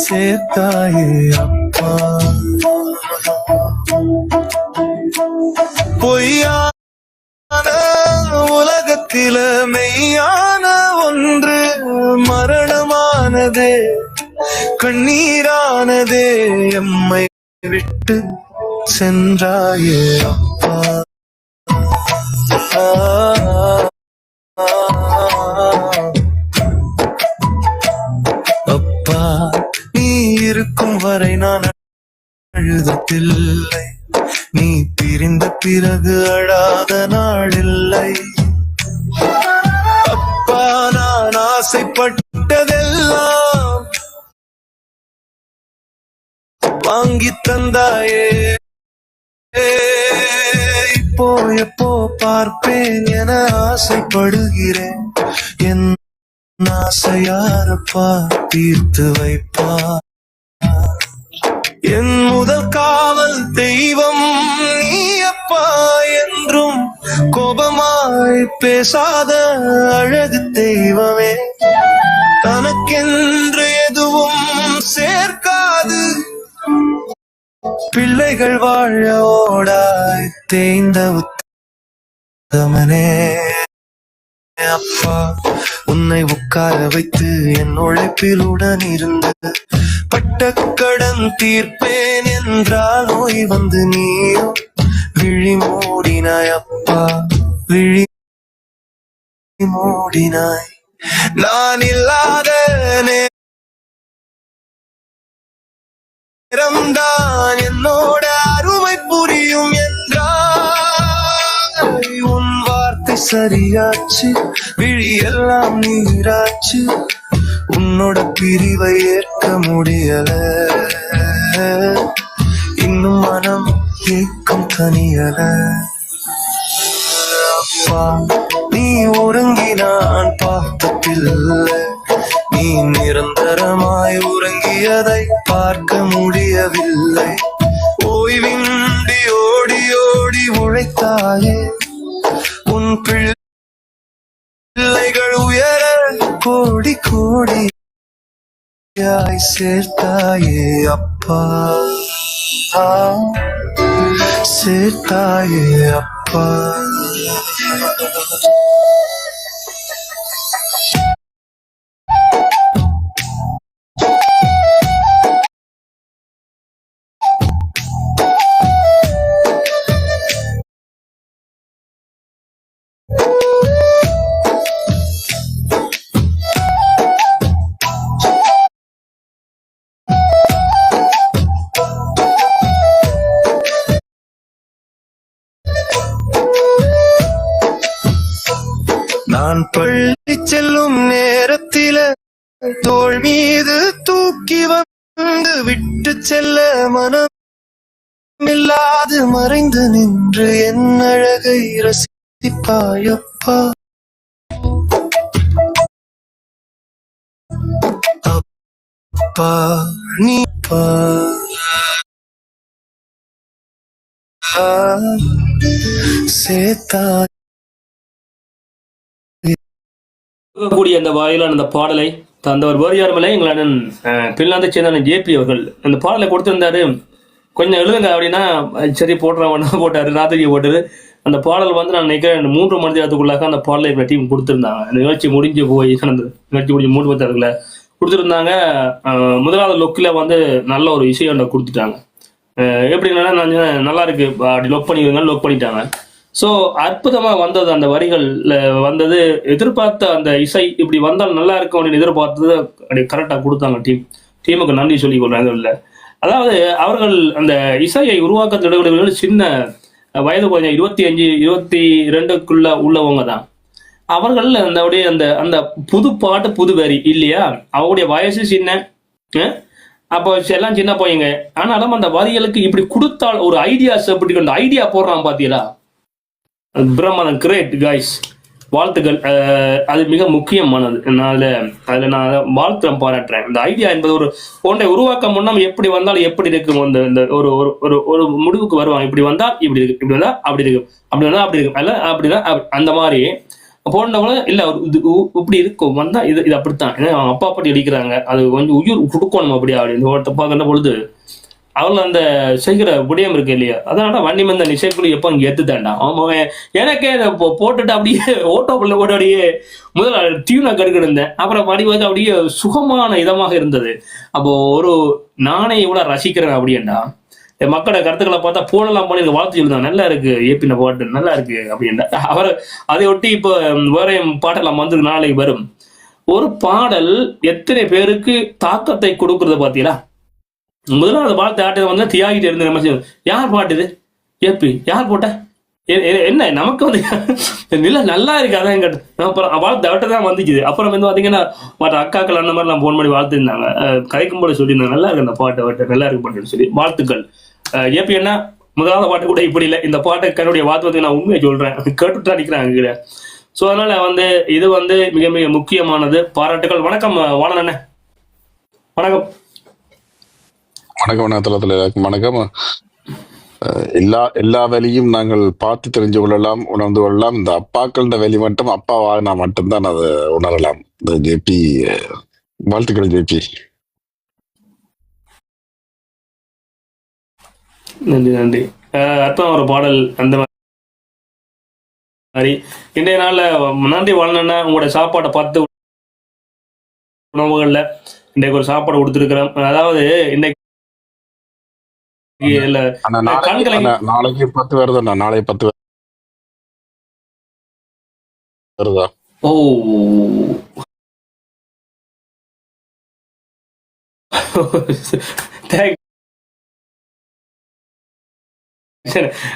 சேர்த்தாயே அப்பா. பொய்யான உலகத்தில மெய்யான ஒன்று மரணமானதே, கண்ணீரானதே, எம்மை விட்டு சென்றாயே அப்பா. அப்பா, நீ இருக்கும் வரை நான் அழுததில்லை. நீ பிரிந்த பிறகு அழாத நாளில்லை. அப்பா, நான் ஆசைப்பட்டதெல்லாம் வாங்கி தந்தாயே. இப்போ எப்போ பார்ப்பேன் என ஆசைப்படுகிறேன். என் ஆசையாரப்பா தீர்த்து வைப்பா. என் முதல் காவல் தெய்வம் நீ அப்பா. என்றும் கோபமாய் பேசாத அழகு தெய்வமே. தனக்கென்று எதுவும் சேர்க்காது பிள்ளைகள் வாழ ஓடாய் தேய்ந்த உத்தமனே. அப்பா, உன்னை உட்கார வைத்து என் உழைப்பில் உடன் இருந்து பட்ட கடன் தீர்ப்பேன் என்றால் நோய் வந்து நீயோ விழி மூடினாய். அப்பா, விழி மூடினாய். நான் இல்லாத நேரம்தான் என்னோட அருமை புரியும் என்றாய். உன் வார்த்தை சரியாச்சு, விழி எல்லாம் நீராச்சு. உன்னோட பிரிவை ஏற்க முடியல, இன்னும் மனம் ஏக்கம் தனியல. அப்பா, நீ உறங்கி நான் பார்த்ததில்லை. நீ நிரந்தரமாய் உறங்கியதை பார்க்க முடியவில்லை. ஓய்வின்றி ஓடி ஓடி உழைத்தாயே, உன் பிள்ளைகள் உயர கோடி கோடியாய் சேர்த்தாயே. அப்பா, சேர்த்தாயே அப்பா. பள்ளி செல்லும் நேரத்தில தோள் மீது தூக்கி வந்து விட்டு செல்ல மனமில்லாது மறைந்து நின்று என் அழகை ரசிப்பாயப்பா. அப்பா நீ சேத்தா கூடிய அந்த வாயிலான அந்த பாடலை தந்தவர் வேறு யாருமில்லை எங்கள் அண்ணன் பின்லாந்தை சேர்ந்த ஜேபி அவர்கள் அந்த பாடலை கொடுத்திருந்தாரு. கொஞ்சம் எழுதுங்க அப்படின்னா சரி போடுறவன் போட்டாரு, ராத்திரியை போட்டாரு. அந்த பாடல் வந்து நான் நினைக்கிறேன் 3 மணி நேரத்துக்குள்ளாக அந்த பாடலை இப்போ டீம் கொடுத்துருந்தாங்க. அந்த நிகழ்ச்சி முடிஞ்சு போய் அந்த நிகழ்ச்சி முடிஞ்சு 3 மணி நேரத்துக்குள்ள கொடுத்துருந்தாங்க. முதலாவது லொக்கில் வந்து நல்ல ஒரு இசையை கொடுத்துட்டாங்க. எப்படின்னா நான் நல்லா இருக்கு அப்படி லொக் பண்ணிடுங்க, லொக் பண்ணிட்டாங்க. ஸோ அற்புதமாக வந்தது அந்த வரிகளில் வந்தது. எதிர்பார்த்த அந்த இசை இப்படி வந்தால் நல்லா இருக்கும் அப்படின்னு எதிர்பார்த்தது அப்படி கரெக்டாக கொடுத்தாங்க. டீமுக்கு நன்றி சொல்லிக் கொள்றாங்க. இல்லை அதாவது அவர்கள் அந்த இசையை உருவாக்க தொடங்குவது சின்ன வயது கொஞ்சம் 25, 22க்குள்ள உள்ளவங்க தான். அவர்கள் அந்த அப்படியே அந்த அந்த புது பாட்டு புது வரி இல்லையா, அவங்களுடைய வயசு சின்ன, அப்போ எல்லாம் சின்ன பையங்க. ஆனாலும் அந்த வரிகளுக்கு இப்படி கொடுத்தால் ஒரு ஐடியாஸ் அப்படி அந்த ஐடியா போடுறான் பார்த்தீங்களா, பிரம்மாண்டம். கிரேட் கைஸ், வாழ்த்துக்கள். அது மிக முக்கியமானது. அதில் நான் வாழ்த்துறேன், பாராட்டுறேன். இந்த ஐடியா என்பது ஒரு ஒன்றை உருவாக்க முன்னம் எப்படி வந்தாலும் எப்படி இருக்கும், இந்த ஒரு ஒரு ஒரு முடிவுக்கு வருவாங்க. இப்படி வந்தால் இப்படி இருக்கு, இப்படி வந்தால் அப்படி இருக்கும், அப்படி வந்தால் அப்படி இருக்கும், அல்ல அப்படிதான் அந்த மாதிரி போனவங்களும் இல்லை இது இப்படி இருக்கும் வந்தால் இது அப்படித்தான். ஏன்னா அவங்க அப்பா அப்படி அடிக்கிறாங்க, அது கொஞ்சம் உயிர் கொடுக்கணும் அப்படியா அப்படின்னு பார்க்கின்ற பொழுது அவங்க அந்த செய்கிற விடயம் இருக்கு இல்லையா, அதனால வண்டி மந்த நிசைக்குழு எப்போ அங்கே ஏற்றுத்தாண்டா அவங்க எனக்கே அதை போட்டுட்டு அப்படியே ஓட்டோக்குள்ள போட்டு அப்படியே முதல்ல டியூனை கடுக்கிட்டு இருந்தேன். அப்புறம் மறுபடியும் அப்படியே சுகமான இதமாக இருந்தது. அப்போ ஒரு நானே இவ்வளோ ரசிக்கிறேன் அப்படின்டா. மக்களோட கருத்துக்களை பார்த்தா போனலாம் போன வாழ்த்து சொல்லுதான், நல்லா இருக்கு ஏபின பாட்டு நல்லா இருக்கு அப்படின்டா. அவர் அதை ஒட்டி இப்போ வேற பாட்டெல்லாம் வந்து நாளைக்கு வரும். ஒரு பாடல் எத்தனை பேருக்கு தாக்கத்தை கொடுக்கறது பார்த்தீங்களா. முதலாவது பாட்டு ஆட்டது வந்து தியாகிட்டு இருந்த நம்ம யார் பாட்டு இது ஏபி யார் போட்ட என்ன நமக்கு வந்து நில நல்லா இருக்கு. அதான் கேட்டு அப்புறம் வாழ்த்து அவட்ட தான் வந்துச்சு. அப்புறம் வந்து பார்த்தீங்கன்னா மற்ற அக்காக்கள் அந்த மாதிரிலாம் ஃபோன் பண்ணி வாழ்த்துருந்தாங்க, கதைக்கும் போல சொல்லியிருந்தாங்க நல்லா இருக்கு அந்த பாட்டு அவட்ட நல்லா இருக்கு பாட்டுன்னு சொல்லி வாழ்த்துக்கள். ஏபி என்ன முதலாவது பாட்டு கூட இப்படி இல்லை, இந்த பாட்டை கண்ணுடைய வாழ்த்து நான் உண்மையை சொல்றேன், கேட்டுட்டு அடிக்கிறாங்க கீழே. ஸோ அதனால வந்து இது வந்து மிக மிக முக்கியமானது. பாராட்டுகள். வணக்கம் வாழன, வணக்கம். வணக்கம் வணக்கம். எல்லா வேலையும் நாங்கள் பார்த்து தெரிஞ்சு கொள்ளலாம், உணர்ந்து கொள்ளலாம். இந்த அப்பாக்கள் வேலை மட்டும் அப்பா வாங்கினா மட்டும்தான் அதை உணரலாம். இந்த ஜேபி வாழ்த்துக்கள் ஜேபி. நன்றி நன்றி. அர்த்தம் ஒரு பாடல் அந்த மாதிரி இன்றைய நாள்ல நன்றி வாழணும்னா உங்களோட சாப்பாடை பார்த்து உணவுகள்ல இன்றைக்கு ஒரு சாப்பாடு கொடுத்துருக்கிறோம். அதாவது இன்றைக்கு நாளைக்கு 10 வருதா, நாளை 10 வருதா. ஓ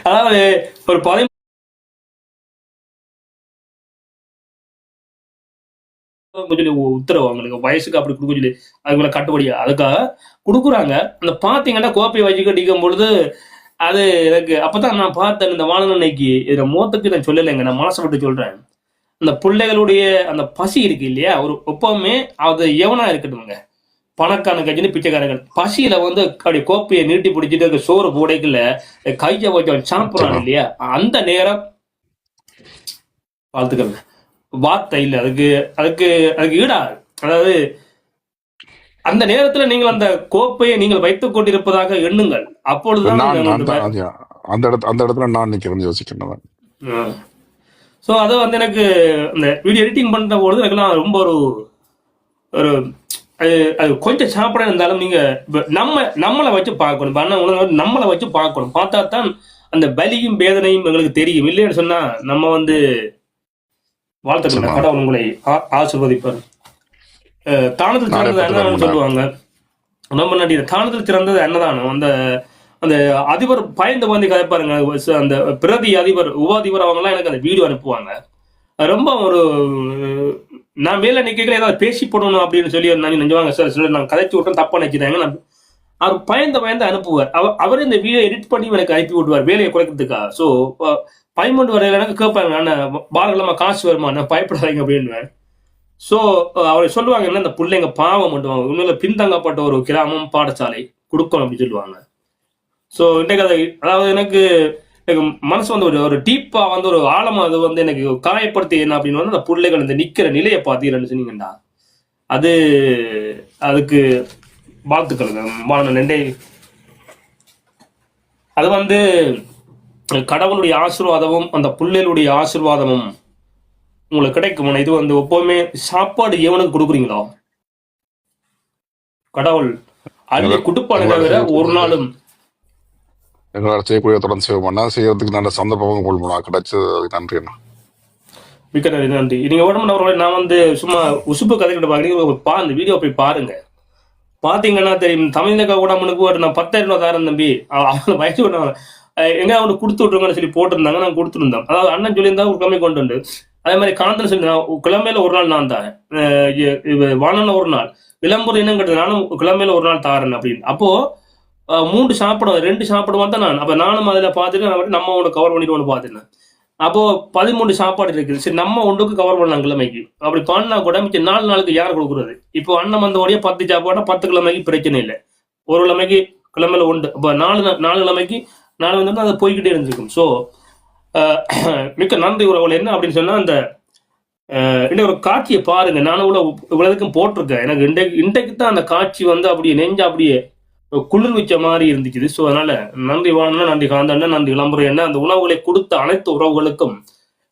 அதாவது ஒரு 13 உத்தரவு அவங்களுக்கு வயசுக்கு அப்படி கொடுக்க சொல்லி அதுக்குள்ள கட்டுப்படியா அதுக்காக கொடுக்குறாங்க. அந்த பாத்தீங்கன்னா கோப்பையை வச்சு கட்டிக்கும் பொழுது அது எனக்கு அப்பதான் நான் பார்த்தேன். இந்த வாழனைக்கு இதை மோத்துக்கு நான் சொல்லலைங்க, நான் மனசை விட்டு சொல்றேன். அந்த பிள்ளைகளுடைய அந்த பசி இருக்கு இல்லையா, ஒரு எப்பவுமே அது எவனா இருக்கட்டும்ங்க, பணக்கான கட்சின்னு பிச்சைக்காரர்கள் பசியில வந்து அப்படி கோப்பையை நீட்டி பிடிச்சிட்டு சோறு போடைக்குள்ள கையை வச்சு சாப்பிடுறாங்க இல்லையா, அந்த நேரம் வாழ்த்துக்கள். வார்த்தை இல்லை அதுக்கு அதுக்கு அதுக்கு ஈடா. அதாவது அந்த நேரத்துல நீங்கள் அந்த கோப்பையை நீங்கள் வைத்துக் கொண்டிருப்பதாக எண்ணுங்கள். அப்பொழுதுதான் அந்த இடத்துல நான் நிக்கிறேன் யோசிக்கிறேன். ஸோ அதை வந்து எனக்கு இந்த வீடியோ எடிட்டிங் பண்ற பொழுது எனக்குலாம் ரொம்ப ஒரு அது கொஞ்சம் சாப்பிட இருந்தாலும் நீங்க நம்மளை வச்சு பார்க்கணும், நம்மளை வச்சு பார்க்கணும். பார்த்தா தான் அந்த வலியும் வேதனையும் எங்களுக்கு தெரியும். இல்லைன்னு சொன்னா நம்ம வந்து வாழ்த்துக்கள், கடவுள் உங்களை ஆசீர்வதிப்பார். தானத்தில் சிறந்தது என்னதானு சொல்லுவாங்க. நம்ம நடி தானத்தில் சிறந்தது என்னதானோ அந்த அந்த அதிபர் பயந்து வந்து கதைப்பாருங்க. அந்த பிரதி அதிபர் உபாதிபர் அவங்கலாம் எனக்கு அந்த வீடியோ அனுப்புவாங்க. ரொம்ப ஒரு நான் மேல நிக்கல ஏதாவது பேசி போடணும் அப்படின்னு சொல்லி நான் நெஞ்சுவாங்க சார் சில நான் கதைச்சு விட்டோம் தப்பா நினைக்கிறாங்க. நான் அவர் பயந்து அனுப்புவார். அவரே இந்த வீடியோ எடிட் பண்ணி எனக்கு அனுப்பி விட்டுவார் வேலையை குறைக்கிறதுக்கா. ஸோ பயமண்டு வரையில எனக்கு கேட்பாங்க, நான் பாரகிழமை காசு வருமா, நான் பயப்படாதீங்க அப்படின்னு. ஸோ அவரை சொல்லுவாங்க என்ன, இந்த பிள்ளைங்க பாவம் பண்ணுவாங்க, உண்மையில பின்தங்கப்பட்ட ஒரு கிராமம் பாடசாலை கொடுக்கணும் அப்படின்னு சொல்லுவாங்க. ஸோ இன்றைக்கு அதை அதாவது எனக்கு மனசு வந்து ஒரு டீப்பா வந்து ஒரு ஆழமா அது வந்து எனக்கு காயப்படுத்தி என்ன அப்படின்னு வந்து அந்த பிள்ளைகள் இந்த நிக்கிற நிலையை பார்த்தீங்கன்னு சொன்னீங்கண்டா அதுக்கு வாழ்த்துக்களுங்க வாழ்ந்த நெண்டை. அது வந்து கடவுளுடைய ஆசீர்வாதமும் அந்த பிள்ளைகளுடைய ஆசீர்வாதமும் உங்களுக்கு கிடைக்கும். இது வந்து எப்பவுமே சாப்பாடு எவனுக்கு கொடுக்குறீங்களோ கடவுள் அள்ளி கொடுப்பான தவிர ஒரு நாளும் எங்களால் செய்யக்கூடிய தொடர்ந்து செய்வோம்னா செய்யறதுக்கு நல்ல சந்தர்ப்பமும் கொள்வோம் கிடைச்சது. நன்றி அண்ணா. மிக்க நன்றி. நன்றி. நீங்க உடம்பு நான் வந்து சும்மா உசுப்பு கதைக்கிட்ட பாக்குறீங்க, அந்த வீடியோ போய் பாருங்க. பாத்தீங்கன்னா தெரியும். தமிழ்நாடு கூட முன்னுக்கு நான் 10,000 ரூபாய் தாரன் தம்பி, அவங்க வயசு எங்க அவனுக்கு கொடுத்து விட்டுருங்கன்னு சொல்லி போட்டிருந்தாங்க, நான் கொடுத்துருந்தேன். அதாவது அண்ணன் சொல்லியிருந்தா ஒரு கம்மி கொண்டு வந்து அதே மாதிரி காந்தன் சொல்லி கிழமையில ஒரு நாள் நான் தாரேன், வானல்ல ஒரு நாள் விளம்பரம் என்னன்னு கேட்டது நானும் கிழமையில ஒரு நாள் தாரேன் அப்படின்னு. அப்போ 3 சாப்பிடுவேன், 2 சாப்பிடுவான் தான் நான். அப்ப நானும் அதில் பார்த்துட்டு நம்ம ஒன்று கவர் பண்ணிட்டு ஒன்று பார்த்துட்டேன். அப்போ 13 சாப்பாடு இருக்குது. சரி நம்ம ஒன்றுக்கு கவர் பண்ணலாம் கிழமைக்கு. அப்படி பண்ணா கூட மிச்சம் 4 நாளுக்கு யார் கொடுக்குறது? இப்போ அண்ணன் வந்தோடைய 10 சாப்பாடுனா 10 கிழமைக்கு பிரச்சனை இல்லை, ஒரு கிழமைக்கு கிழமையில உண்டு. அப்போ 4 கிழமைக்கு 4 வந்து அது போய்கிட்டே இருந்திருக்கும். ஸோ மிக்க நன்றி உறவுகள். என்ன அப்படின்னு சொன்னா அந்த இன்னும் ஒரு காட்சியை பாருங்க. நானும் இவ்வளவுக்கும் போட்டிருக்கேன். எனக்கு இன்றைக்கு தான் அந்த காட்சி வந்து அப்படியே நெஞ்சு அப்படியே குளிர் வச்ச மாதிரி இருந்துச்சு. ஸோ அதனால நன்றி வாழனா, நன்றி காந்தண்ண, நன்றி விளம்பர என்ன அந்த உணவுகளை கொடுத்த அனைத்து உறவுகளுக்கும்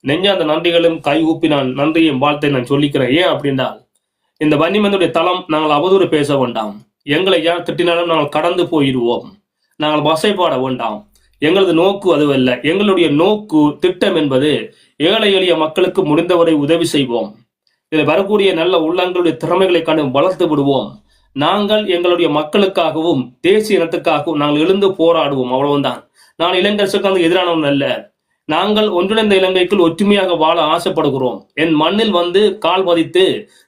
நெஞ்சாந்த நன்றிகளும் கை ஊப்பி நான் நன்றியும் வாழ்த்தை நான் சொல்லிக்கிறேன். ஏன் அப்படின்றால் இந்த வன்னிமனுடைய தளம் நாங்கள் அவதூறு பேச வேண்டாம், எங்களை யார் திட்டினாலும் நாங்கள் கடந்து போயிடுவோம், நாங்கள் வசைப்பாட வேண்டாம். எங்களது நோக்கு அதுவல்ல. எங்களுடைய நோக்கு திட்டம் என்பது ஏழை எளிய மக்களுக்கு முடிந்தவரை உதவி செய்வோம். இதில் வரக்கூடிய நல்ல உள்ளங்களுடைய திறமைகளை கண்டு வளர்த்து விடுவோம். நாங்கள் எங்களுடைய மக்களுக்காகவும் தேசிய இனத்துக்காகவும் நாங்கள் எழுந்து போராடுவோம், அவ்வளவுதான். நான் இளைஞர்களுக்கு அந்த எதிரானவன் அல்ல. நாங்கள் ஒன்றிணைந்த இலங்கைக்குள் ஒற்றுமையாக வாழ ஆசைப்படுகிறோம். என் மண்ணில் வந்து கால் பதித்து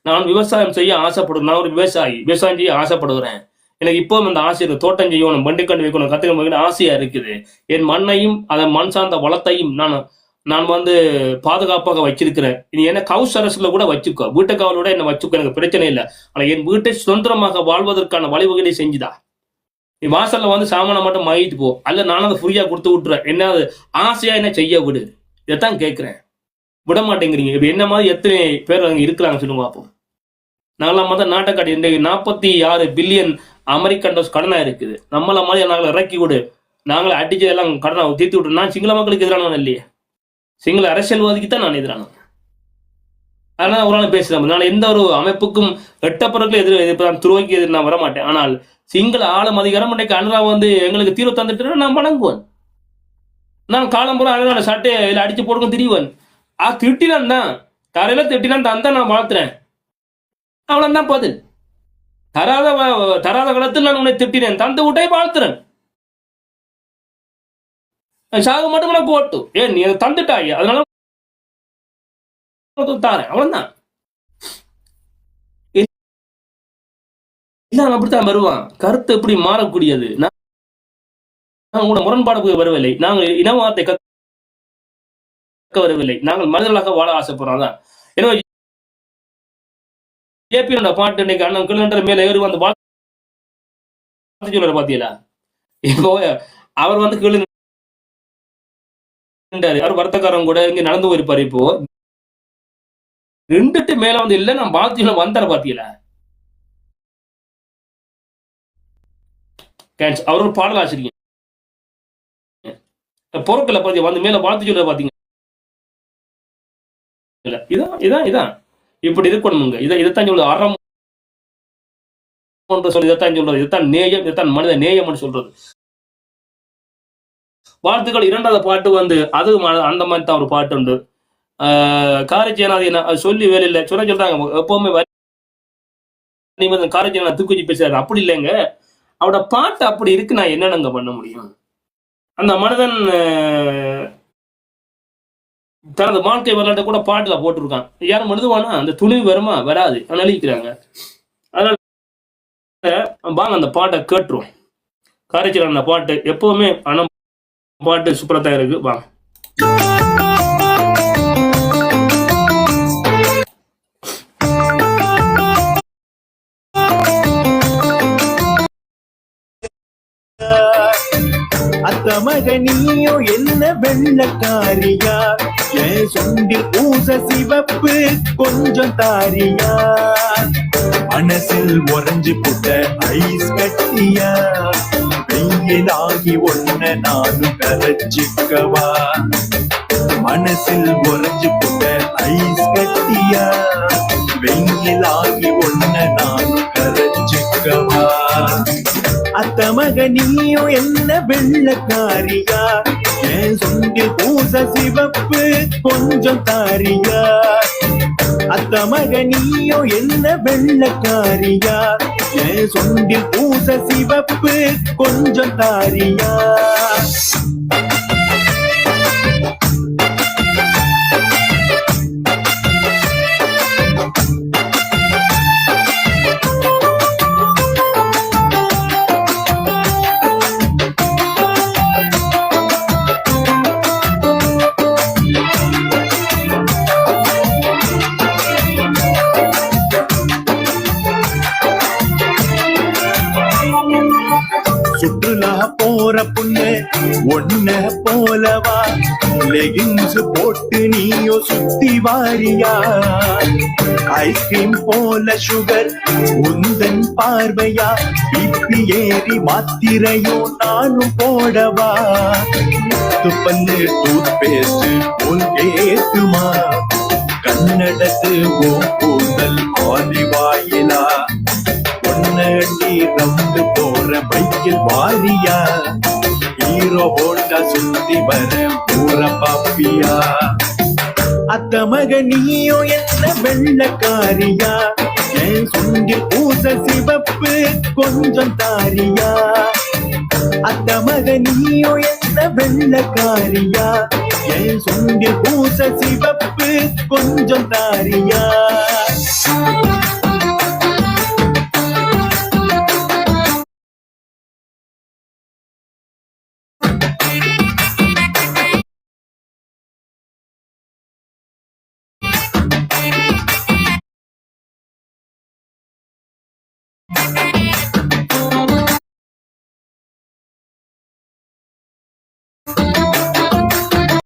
நான் விவசாயம் செய்ய ஆசைப்படுகிறேன். நான் ஒரு விவசாயம் செய்ய ஆசைப்படுகிறேன். எனக்கு இப்பவும் அந்த ஆசை இருக்கு. தோட்டம் செய்யணும், பண்டிக்கண்டு வைக்கணும், கத்துக்கணும் ஆசையா இருக்குது. என் மண்ணையும் அதன் மண் சார்ந்த வளத்தையும் நான் வந்து பாதுகாப்பாக வச்சிருக்கிறேன். நீ என்ன கவுஸ் அரசுல கூட வச்சுக்கோ, வீட்டுக்காவலோட என்ன வச்சுக்கோ, எனக்கு பிரச்சனை இல்லை. ஆனா என் வீட்டை சுதந்திரமாக வாழ்வதற்கான வழிவகைகளை செஞ்சுதா. நீ வாசல்ல வந்து சாமானை மட்டும் மாயிட்டு போ, அல்ல நானும் அதை ஃப்ரீயா கொடுத்து விட்டுறேன். என்ன ஆசையா என்ன செய்ய விடு, இதைத்தான் கேட்கிறேன். விட மாட்டேங்கிறீங்க. இப்ப என்ன மாதிரி எத்தனை பேர் அங்க இருக்கிறாங்க சொல்லுங்க பார்ப்போம். நாங்களாம் மொத்தம் நாட்டக்காடி இன்றைக்கு 46 பில்லியன் அமெரிக்கன் டாலர்ஸ் கடனா இருக்குது. நம்மள மாதிரி நாங்களை இறக்கி விடு, நாங்களை அடிச்சு எல்லாம் கடனை தீர்த்து விட்டு. நான் சிங்கள மக்களுக்கு எதிரானவன் இல்லையே, சிங்கள அரசியல்வாதிக்கு தான் நான் எதிரானவன். அதனால ஒரு நாள் பேசுறேன். நான் எந்த ஒரு அமைப்புக்கும் எட்டப்பறக்கும் எதிர்ப்பு துருவைக்கு எதிர் நான் வரமாட்டேன். ஆனால் சிங்கள ஆளும் அதிகாரம் இன்றைக்கு அனுரா வந்து எங்களுக்கு தீர்வு தந்துட்டு நான் வணங்குவேன். நான் காலம்புறம் அனுரா சட்டையை இதில் அடிச்சு போடுங்க திரிவன். திட்டினான் தான் தரையில திட்டினான் தான் நான் வாழ்த்துறேன், அவ்வளவுதான் பதில். தராத காலத்தில் நான் உன்னை திட்டினேன், தந்து விட்டே வாழ்த்துறேன். சாக மட்டும் நான் போட்டு ஏன் நீ தந்துட்டாய், அதனால தாரேன், அவ்வளவுதான். அப்படித்தான் வருவான். கருத்து எப்படி மாறக்கூடியது? நான் கூட முரண்பாடு வரவில்லை, நாங்கள் இனவாதத்தை கற்க வரவில்லை, நாங்கள் மனிதர்களாக வாழ ஆசைப்படுறோம். தான் எனவே ஜேபியோட பாட்டு இன்னைக்கு அண்ணன் கிலோமீட்டர் மேல ஏறி வந்து பாட்டு சொல்ற பாத்தீங்களா? இப்போ அவர் வந்து கீழே அவர் வருத்தக்காரன் கூட இங்க நடந்து போயிருப்பாரு. இப்போ 2 மேல வந்து இல்ல நான் பாத்தியில வந்தார பாத்தீங்களா? அவர் ஒரு பாடல் ஆசிரியர் பொருட்களை பத்தி வந்து மேல வாழ்த்து சொல்ற பாத்தீங்க. இதான் இப்படி இருக்கணுங்க. இதைத்தான் சொல்றது அறம் சொல்லி, இதைத்தான் சொல்றது, இதைத்தான் நேயம், இதைத்தான் மனித நேயம்னு சொல்றது. வாழ்த்துக்கள். 2வது பாட்டு வந்து அது அந்த மாதிரி தான் ஒரு பாட்டு உண்டு. காரிச்சேனாதி சொல்லி வேலை இல்லை சொல்றாங்க எப்பவுமே காரிச்சேனா தூக்கி பேசுறாரு. அப்படி இல்லைங்க, அவட பாட்டு அப்படி இருக்கு. நான் என்னென்னங்க பண்ண முடியும்? அந்த மனிதன் தனது வாழ்க்கை வரலாற்றை கூட பாட்டுல போட்டிருக்கான். யாரும் எழுதுவானா? அந்த துணிவு வருமா? வராது, அழிக்கிறாங்க. அதனால வாங்க அந்த பாட்டை கேட்டுருவோம். காரைச்சல் அந்த பாட்டு எப்பவுமே அண்ணன் பாட்டு சூப்பரா தான் இருக்கு. வாங்க. அத்த மகனியோ என்ன வெள்ளக்காரியா, என் சுண்டி பூச சிவப்பு கொஞ்சம் தாரியா, மனசில் உறைஞ்சு புட்ட ஐஸ் கட்டியா, வெயிலாகி ஒன்ன நானும் கரைச்சிக்கவா, மனசில் உறைஞ்சு புட்ட ஐஸ் கட்டியா, வெயிலாகி ஒன்ன நானும் கரைச்சிக்கவா. அத்த மகனியோ என்ன வெள்ளக்காரியா, என் சுண்டில் பூச சிவப்பு கொஞ்சம் தாரியா, அத்த மகனியோ என்ன வெள்ளக்காரியா, என் சுண்டில் பூச சிவப்பு கொஞ்சம் தாரியா. சுற்றுலா போற பொண்ணு ஒன்ன போலவா, லெகின்ஸ் போட்டு நீயோ சுத்தி வாரியா, ஐஸ்கிரீம் போல சுகர் உந்தன் பார்வையா, பிபி ஏறி மாத்திரையோ நானும் போடவா, பல்லு டூத் பேஸ்ட் போல் ஏத்துமா, கண்ணடத்து ஓ கூந்தல் ஆதிவாயிலா, ஒன்னடி ரவுண்டு போற பைக்கில் வாரியா, ஹீரோ ஹோண்டா சுத்தி வர பூர பாப்பியா. அத்த மகனியோ என்ன வெள்ளக்காரியா, என் சுண்டில் பூச சிவப்பு கொஞ்சம் தாரியா, அத்த மகனியோ என்ன வெள்ளக்காரியா, என் சுண்டில் பூச சிவப்பு கொஞ்சம் தாரியா.